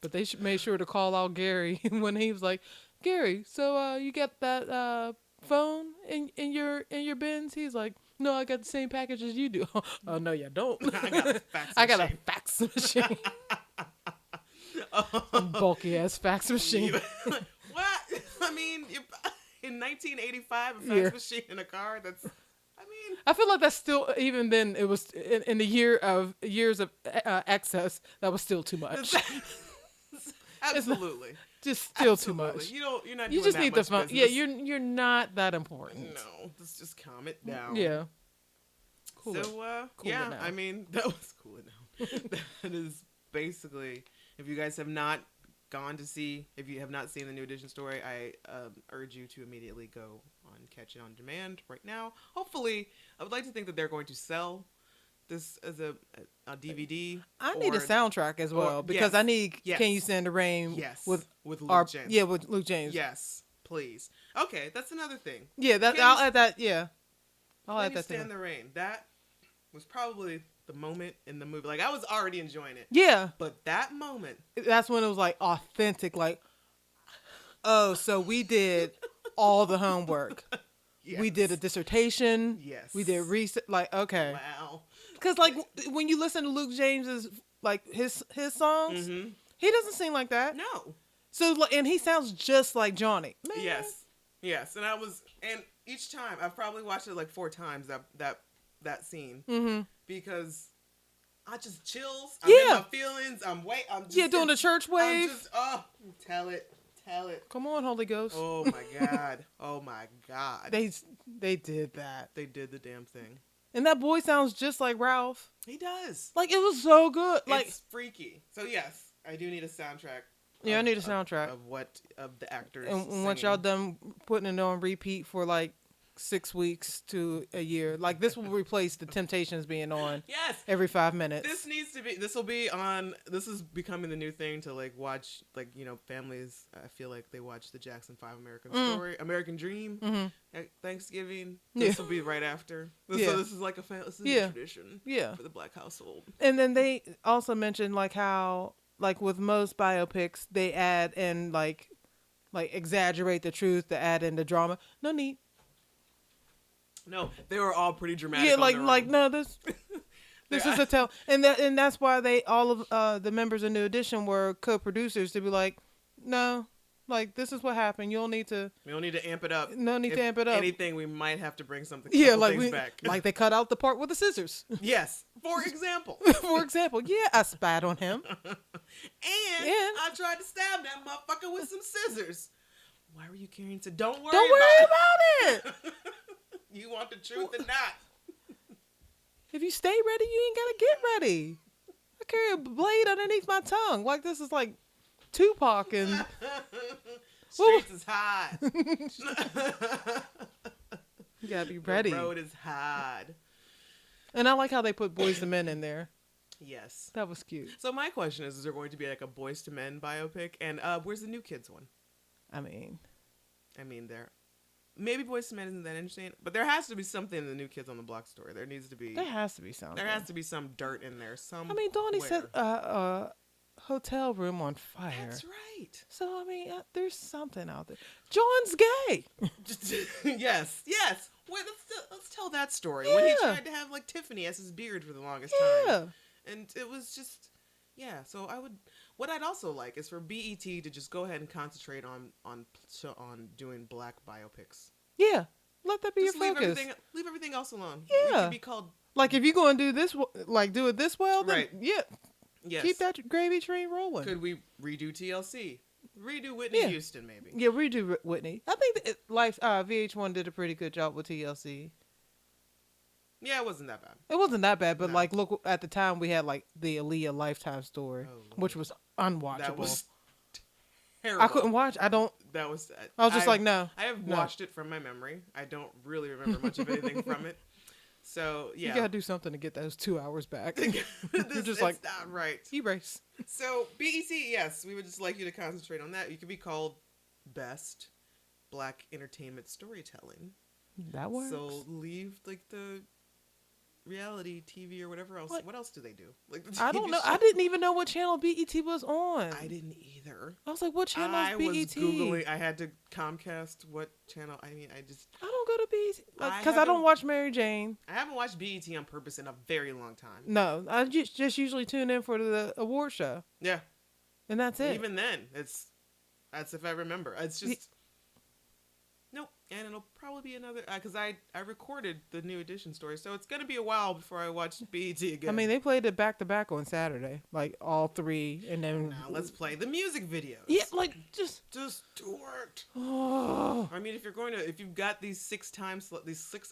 But they made sure to call out Gary when he was like, Gary, so you got that phone in your bins? He's like, no, I got the same package as you do. Oh no, you don't. I got a fax machine. I got a fax machine. Some bulky ass fax machine. What? I mean, in 1985, a fax machine in a car. I feel like that's still, even then, it was in the years of excess. That was still too much. Absolutely. Just still Absolutely. too much. You're not. You doing just that need the much phone. business. Yeah, you're not that important. No, let's just calm it down. Yeah. Cool. So Cool yeah, it down. I mean that was cool enough. That is basically, if you guys have not gone to see, if you have not seen the New Edition story, I urge you to immediately go on Catch It On Demand right now. Hopefully, I would like to think that they're going to sell this as a DVD. I need a soundtrack as well because I need Can You Stand the Rain with Luke James. Yeah, with Luke James. Yes, please. Okay, that's another thing. Yeah, I'll add that. Yeah, I'll add Can You that. Stand the Rain. That was probably the moment in the movie. Like I was already enjoying it. Yeah, but that moment. That's when it was like authentic. Like, oh, so we did all the homework. Yes. We did a dissertation. Yes. We did research. Like, okay. Wow. Because like when you listen to Luke James's like his songs, he doesn't sing like that. No. So and he sounds just like Johnny. Man. Yes. And each time I've probably watched it like 4 times that scene because I just chills. I'm in my feelings. I'm just doing the church wave. Tell it. Come on, Holy Ghost. Oh my God. They did that. They did the damn thing. And that boy sounds just like Ralph. He does. Like it was so good. Like it's freaky. So yes, I do need a soundtrack. Yeah, I need a soundtrack of the actors. And once y'all done putting it on repeat for like 6 weeks to a year, like this will replace the Temptations being on. Yes. Every 5 minutes. This will be on. This is becoming the new thing to like watch. Like families. I feel like they watch the Jackson 5 American Dream at Thanksgiving. This will be right after. So this is like a tradition. For the Black household. And then they also mentioned like how like with most biopics they add in like exaggerate the truth to add in the drama. No need. No, they were all pretty dramatic. Yeah, no, this is a tell, and that's why they all of the members of New Edition were co-producers to be like, no, like this is what happened. We don't need to amp it up. No need to amp it up. Anything, we might have to bring something. Back. Like they cut out the part with the scissors. Yes, for example. Yeah, I spat on him, and I tried to stab that motherfucker with some scissors. Why were you carrying? Don't worry about it. You want the truth or not? If you stay ready, you ain't gotta get ready. I carry a blade underneath my tongue. Like this is like Tupac and streets is hard. You gotta be ready. The road is hard. And I like how they put Boyz II Men in there. Yes. That was cute. So my question is there going to be like a Boyz II Men biopic? And where's the New Kids one? I mean, they're maybe Boyz II Men isn't that interesting, but there has to be something in the New Kids on the Block story. There needs to be. There has to be something. There has to be some dirt in there. Some. I mean, Donnie set a hotel room on fire. That's right. So I mean, there's something out there. John's gay. Yes. Wait, let's tell that story. When he tried to have like Tiffany as his beard for the longest time. And it was just, so what I'd also like is for BET to just go ahead and concentrate on doing black biopics. Yeah. Let that be just your focus. Leave everything else alone. Yeah. It could be called. Like if you're going to do this, like do it this well, then right. Yes. Keep that gravy train rolling. Could we redo TLC? Redo Whitney Houston, maybe. Yeah, redo Whitney. I think VH1 did a pretty good job with TLC. Yeah, it wasn't that bad. It wasn't that bad, but like, look, at the time we had like the Aaliyah Lifetime story, which was unwatchable. That was terrible. I couldn't watch. I was just like, no. I have watched it from my memory. I don't really remember much of anything from it. So yeah, you gotta do something to get those 2 hours back. You're just like, not right. Erase. So BET, yes, we would just like you to concentrate on that. You could be called Best Black Entertainment Storytelling. That works. So leave like the reality TV or whatever else. What else do they do? Like the I don't know. show? I didn't even know what channel BET was on. I didn't either. I was like, what channel is BET? I was Googling. I had to Comcast what channel. I mean, I don't go to BET because I don't watch Mary Jane. I haven't watched BET on purpose in a very long time. No, I just usually tune in for the award show. Yeah, and that's it. Even then, that's if I remember. It's just. Nope, and it'll probably be another because I recorded the New Edition story, so it's gonna be a while before I watch BET again. I mean, they played it back to back on Saturday, like all three, and then now let's play the music videos. Yeah, like just do it. Oh. I mean, if you've got these 6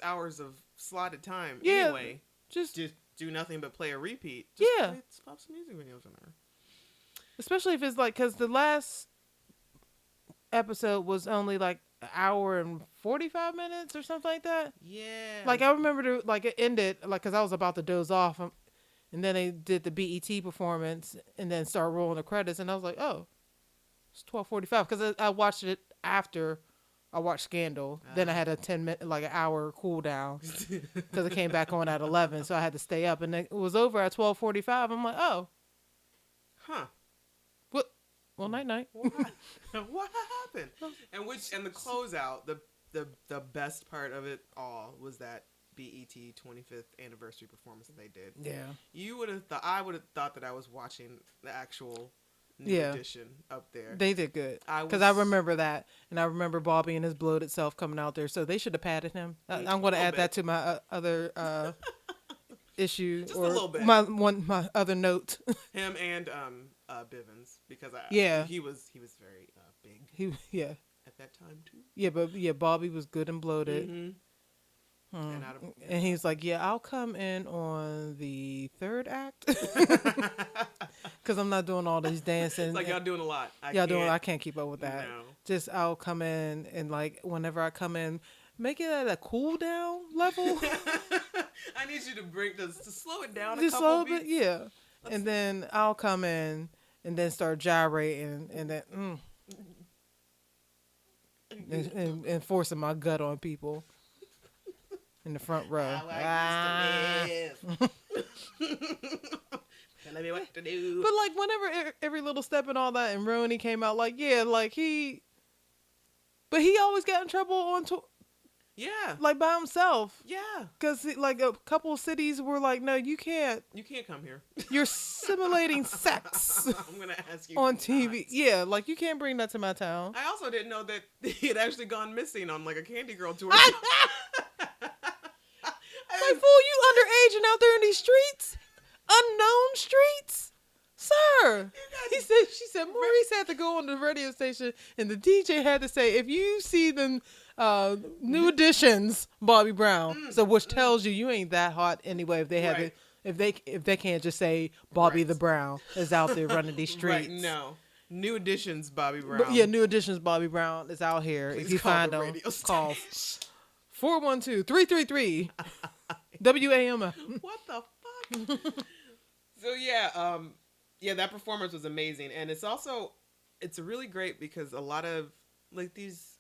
hours of slotted time anyway, just do nothing but play a repeat. Just pop some music videos in there. Especially if it's like because the last episode was only like an hour and 45 minutes or something like that. Yeah. Like I remember it ended like because I was about to doze off, and then they did the BET performance and then started rolling the credits, and I was like, oh, it's 12:45 because I watched it after I watched Scandal. Then I had a 10-minute, like an hour cool down because it came back on at 11, so I had to stay up, and it was over at 12:45. I'm like, oh, what? Well, night. What happened? And the closeout, the best part of it all was that BET 25th anniversary performance that they did. Yeah. I would have thought that I was watching the actual New Edition up there. They did good because I remember that, and I remember Bobby and his bloated self coming out there. So they should have patted him. I'm going to add that to my other issue, just or a little bit. My other note. Him and Bivens, because he was very big. At that time too. Yeah, but Bobby was good and bloated. Mm-hmm. And he's like, I'll come in on the third act because I'm not doing all these dancing. It's like y'all doing a lot. I can't keep up with that. No. Just I'll come in and like whenever I come in, make it at a cool down level. I need you to slow it down just a couple bit, and then I'll come in and then start gyrating and then and forcing my gut on people. In the front row. I like this to live. Tell me what to do. But like whenever every little step and all that, and Ronnie came out, like he always got in trouble on tour. Yeah. Like by himself. Yeah. Because like a couple of cities were like, no, you can't. You can't come here. You're simulating sex. I'm gonna ask you on TV. Yeah, like you can't bring that to my town. I also didn't know that he had actually gone missing on like a Candy Girl tour. Like, fool, you underage and out there in these streets? Unknown streets? Sir. She said, Maurice had to go on the radio station and the DJ had to say, if you see them New Editions, Bobby Brown, so which tells you ain't that hot anyway if they have it, if they can't just say Bobby the Brown is out there running these streets. Right, no. New Editions Bobby Brown. New Editions Bobby Brown is out here. Please if you find them, call 412-333 WAM. What the fuck? So that performance was amazing, and it's really great because a lot of like these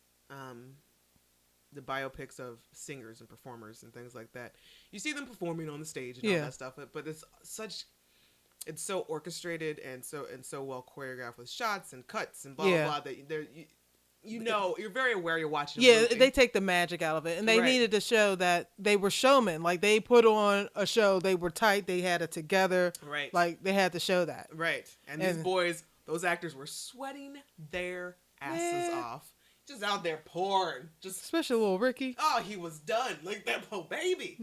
the biopics of singers and performers and things like that. You see them performing on the stage and all that stuff, but it's so orchestrated and so well choreographed with shots and cuts and blah blah blah that you're very aware you're watching a movie. They take the magic out of it, and they needed to show that they were showmen. Like, they put on a show, they were tight, they had it together, like they had to show that, and these boys, those actors were sweating their asses off, just out there pouring, just especially little Ricky. Oh, he was done, like that poor baby.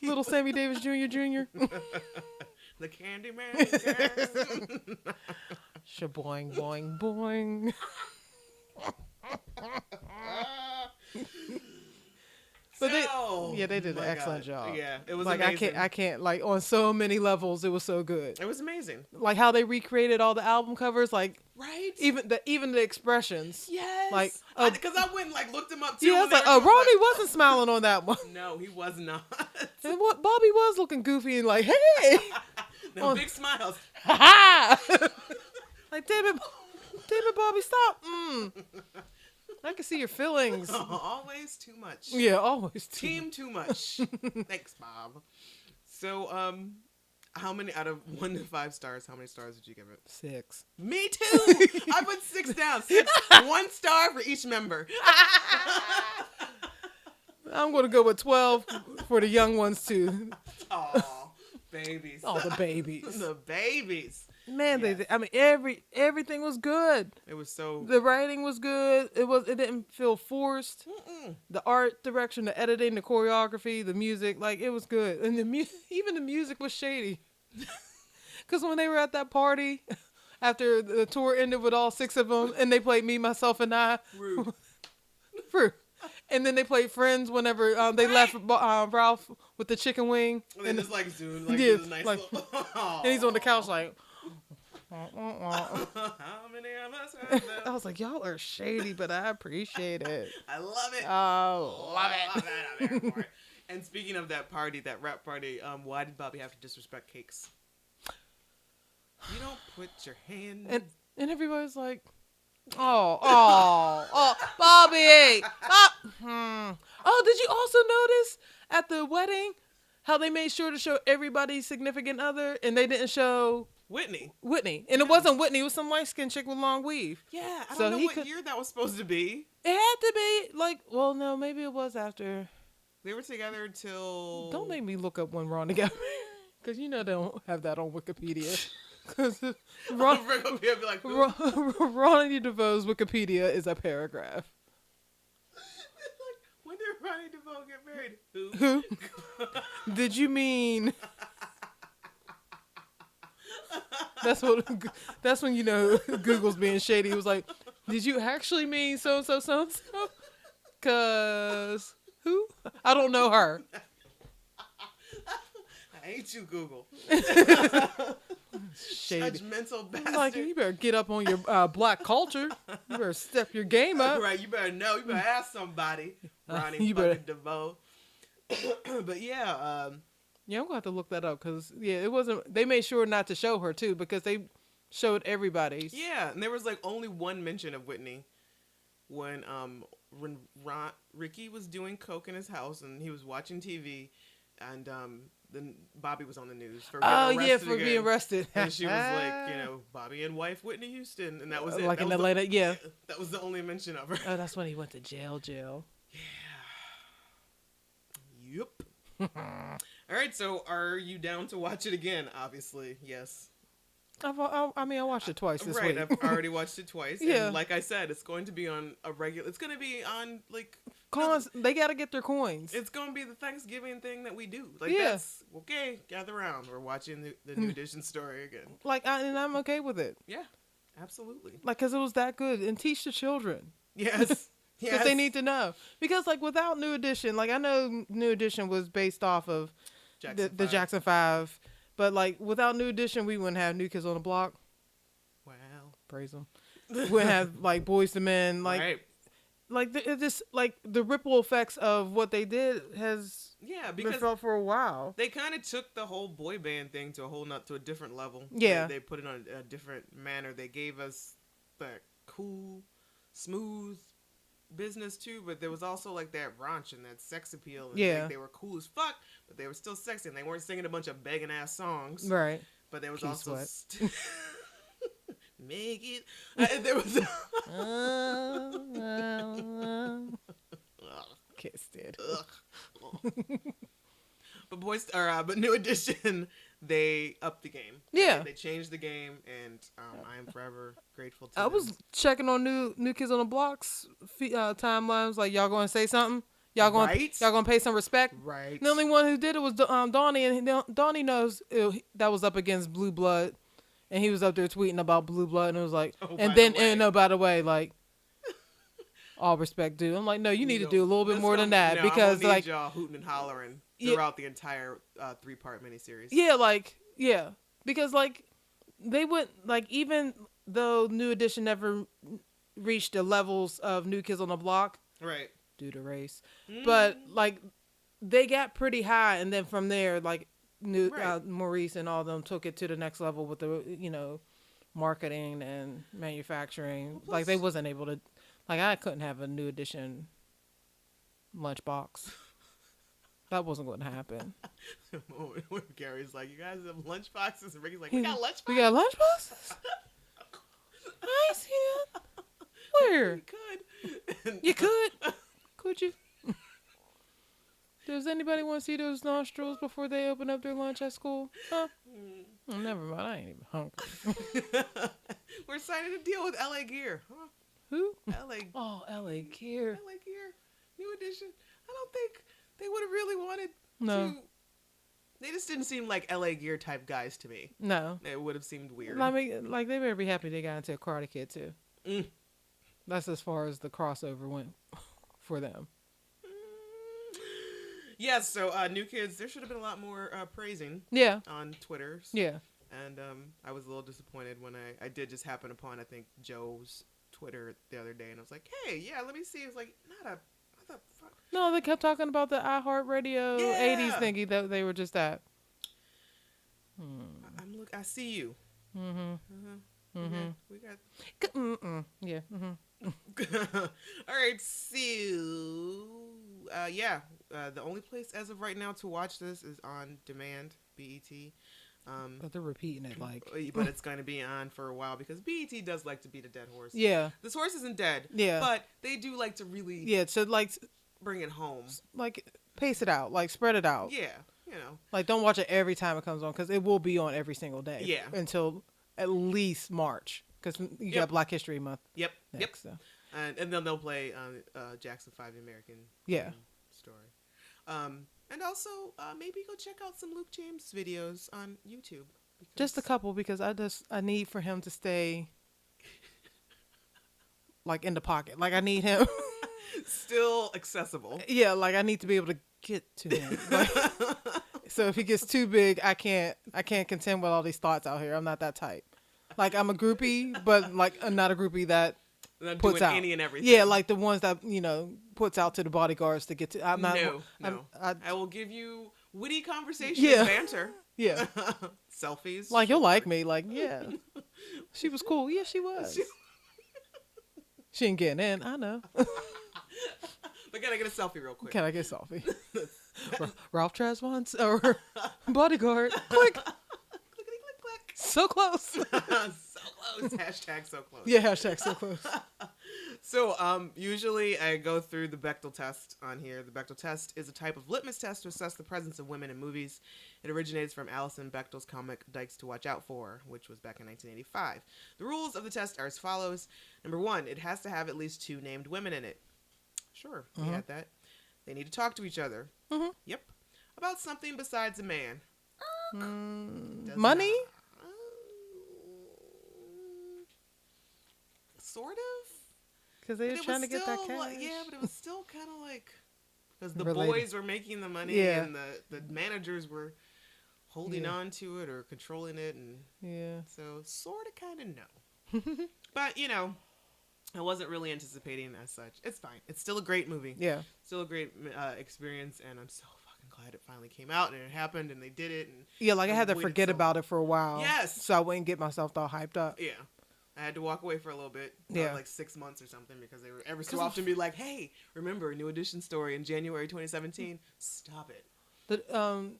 Little Sammy Davis Jr. The Candyman. Shaboing, boing, boing. But they did an excellent job. Yeah, it was like amazing. I can't like on so many levels. It was so good. It was amazing. Like how they recreated all the album covers, like even the expressions. Yes, like because I went and like looked him up too. Yeah, I was like, Ronnie wasn't smiling on that one. No, he was not. And what Bobby was looking goofy and like, hey, big smiles. Like, damn it, Bobby, stop. I can see your feelings. Always too much. Yeah, always too much. Thanks, Bob. So, how many out of 1 to 5 stars? How many stars did you give it? 6. Me too. I put 6 down. 6, 1 star for each member. I'm gonna go with 12 for the young ones too. Oh, babies. Oh, the babies. The babies. Man, everything was good. It was so. The writing was good. It didn't feel forced. The art direction, the editing, the choreography, the music, like it was good. And even the music was shady. Because when they were at that party, after the tour ended with all 6 of them, and they played Me, Myself, and I. Rude. And then they played Friends whenever they left Ralph with the chicken wing. And just like zoom, like this nice little... And he's on the couch like... How many of us have them? I was like, y'all are shady, but I appreciate it. I love it. Oh, love it. I'm there for it. And speaking of that party, that rap party, why did Bobby have to disrespect cakes? You don't put your hand... And everybody's like... Oh, Bobby! Oh, did you also notice at the wedding how they made sure to show everybody's significant other, and they didn't show Whitney? And it wasn't Whitney; it was some light-skinned chick with long weave. Yeah, I don't know what year that was supposed to be. It had to be like, well, no, maybe it was after they were together till. Don't make me look up when Ronnie got married, because you know they don't have that on Wikipedia. Because Ronnie DeVoe's Wikipedia is a paragraph. When did Ronnie DeVoe get married? Who? Did you mean? That's when you know Google's being shady. It was like, did you actually mean so? Cause who? I don't know her. I hate you, Google. Shady. Judgmental bastard. Like, you better get up on your black culture. You better step your game up. Right, you better know. You better ask somebody. Ronnie fucking DeVoe. But yeah. Yeah, I'm going to have to look that up because, it wasn't... They made sure not to show her, too, because they showed everybody's. Yeah, and there was, like, only one mention of Whitney when Ricky was doing coke in his house and he was watching TV and... Then Bobby was on the news for being arrested. And she was like, Bobby and wife Whitney Houston, and that was it. Like that in was Atlanta, yeah. That was the only mention of her. Oh, that's when he went to jail. Yeah. Yep. All right, so are you down to watch it again? Obviously, yes. I watched it twice this week. Right, I've already watched it twice. Yeah. And like I said, it's going to be on a regular... It's going to be on, like... They got to get their coins. It's going to be the Thanksgiving thing that we do. Like, that's... Okay, gather around. We're watching the New Edition story again. And I'm okay with it. Yeah, absolutely. Because it was that good. And teach the children. Yes. Because they need to know. Because, without New Edition... I know New Edition was based off of the Jackson 5... But, without New Edition, we wouldn't have New Kids on the Block. Wow. Praise them. We wouldn't have, Boys to Men. Right. The ripple effects of what they did has been felt for a while. They kind of took the whole boy band thing to a different level. Yeah. They put it on a different manner. They gave us that cool, smooth business too, but there was also like that raunch and that sex appeal. And Yeah. like, they were cool as fuck, but they were still sexy, and they weren't singing a bunch of begging ass songs. Right. But there was Key also Sweat. make it. There was. Kiss did. But New Edition, they upped the game. Yeah. They changed the game, and I am forever grateful to I them. was checking on New Kids on the Block's timelines. Like, y'all going to say something? Y'all going Right? y'all going to pay some respect? Right. The only one who did it was Donnie, and Donnie knows that was up against Blue Blood, and he was up there tweeting about Blue Blood, and it was like, and by the way, like, all respect due. I'm like, no, you need to do a little bit more than that, because I'm gonna need like y'all hooting and hollering throughout the entire 3-part miniseries. yeah, because like they would, like, even though New Edition never reached the levels of New Kids on the Block, Right. due to race, but like they got pretty high, and then from there, like Maurice and all of them took it to the next level with the marketing and manufacturing. Like, they wasn't able to, like, I couldn't have a New Edition lunchbox. That wasn't going to happen. When Gary's like, you guys have lunch boxes, and Ricky's like, we got lunch boxes. We got lunchboxes? I see that. Where? You could. You could? Could you? Does anybody want to see those nostrils before they open up their lunch at school? Huh? Oh, never mind. I ain't even hungry. We're signing a deal with LA Gear. Huh? Who? LA. Oh, LA Gear. LA Gear. New Edition. I don't think they would have really wanted No. to. They just didn't seem like LA Gear type guys to me. No. It would have seemed weird. I mean, like, they better be happy they got into a Karate Kid, too. Mm. That's as far as the crossover went for them. Yes, so New Kids, there should have been a lot more praising Yeah. on Twitters. Yeah. And I was a little disappointed when I did just happen upon, I think, Joe's Twitter the other day, and I was like, hey, yeah, let me see. It was like, what the fuck? No, they kept talking about the iHeartRadio 80s thingy that they were just at. I see you. Mm-hmm. Mm-hmm. Mm-hmm. We got. Yeah. Mm-hmm. All right, so the only place as of right now to watch this is on demand, BET. But they're repeating it like. But it's going to be on for a while because BET does like to beat a dead horse. Yeah. This horse isn't dead. Yeah. But they do like to really. Yeah. So like, bring it home. Like, pace it out. Like, spread it out. Yeah. You know. Like, don't watch it every time it comes on, because it will be on every single day. Yeah. Until at least March, because you got Black History Month. Yep. Next, so. And then they'll play Jackson 5 the American Story. And also maybe go check out some Luke James videos on YouTube. Just a couple, because I need for him to stay like in the pocket. Like, I need him still accessible. Yeah, like, I need to be able to get to him. Like, so if he gets too big, I can't contend with all these thoughts out here. I'm not that type. Like, I'm a groupie, but like, I'm not a groupie that puts out any and everything. Yeah, like the ones that puts out to the bodyguards to get to. I'm not. No. I will give you witty conversation, banter. Yeah. Selfies. Like, you'll like me. Like, yeah. She was cool. Yeah, she was. She ain't getting in. I know. But can I get a selfie real quick? Can I get a selfie? Ralph Tresvant's or bodyguard. Click. Clickety click click. So close. So close. Hashtag so close. Yeah, hashtag so close. So, usually I go through the Bechdel test on here. The Bechdel test is a type of litmus test to assess the presence of women in movies. It originates from Alison Bechdel's comic Dykes to Watch Out For, which was back in 1985. The rules of the test are as follows. Number 1, it has to have at least 2 named women in it. Sure, we had that. They need to talk to each other. Mm-hmm. Yep. About something besides a man. Money? Sort of. Because they were trying to get that cash. Yeah, but it was still kind of like, because the Related. boys were making the money and the managers were holding on to it or controlling it, and so sort of kind of no. But I wasn't really anticipating as such. It's fine. It's still a great movie. Yeah. Still a great experience, and I'm so fucking glad it finally came out and it happened and they did it. And yeah, like I had to forget about it for a while. Yes. So I wouldn't get myself all hyped up. Yeah. I had to walk away for a little bit. Yeah. Like 6 months or something, because they were every so often be like, hey, remember, New Edition story in January 2017? Stop it.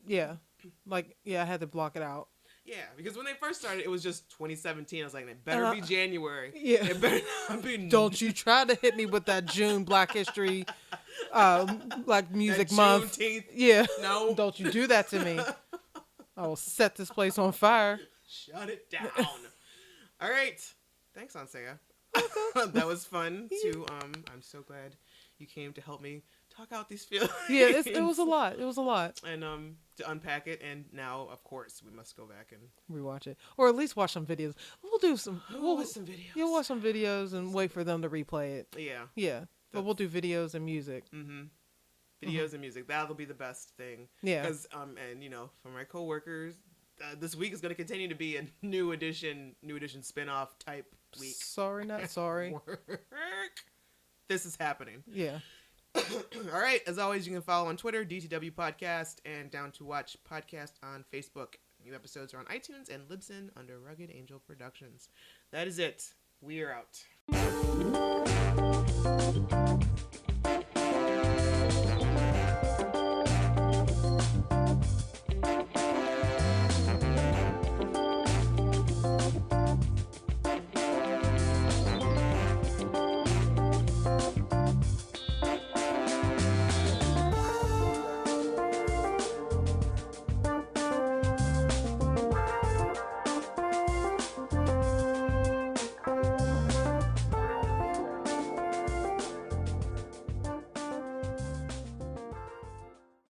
Yeah. Like, yeah, I had to block it out. Yeah, because when they first started, it was just 2017. I was like, it better be January. Yeah. It better not be. Don't you try to hit me with that June Black History, Black Music Month. Juneteenth. Yeah. No. Don't you do that to me. I will set this place on fire. Shut it down. All right. Thanks, Onsaya. That was fun too. I'm so glad you came to help me talk out these feelings. Yeah, it was a lot. It was a lot. And to unpack it, and now of course we must go back and Rewatch it, or at least watch some videos. We'll do some. we'll watch some videos. You'll watch some videos and wait for them to replay it. Yeah. Yeah, but we'll do videos and music. Videos and music. That'll be the best thing. Yeah. Because and for my coworkers, this week is going to continue to be a new edition spinoff type week. Sorry, not sorry. This is happening. Yeah. All right. As always, you can follow on Twitter, DTW Podcast, and Down to Watch Podcast on Facebook. New episodes are on iTunes and Libsyn under Rugged Angel Productions. That is it. We are out.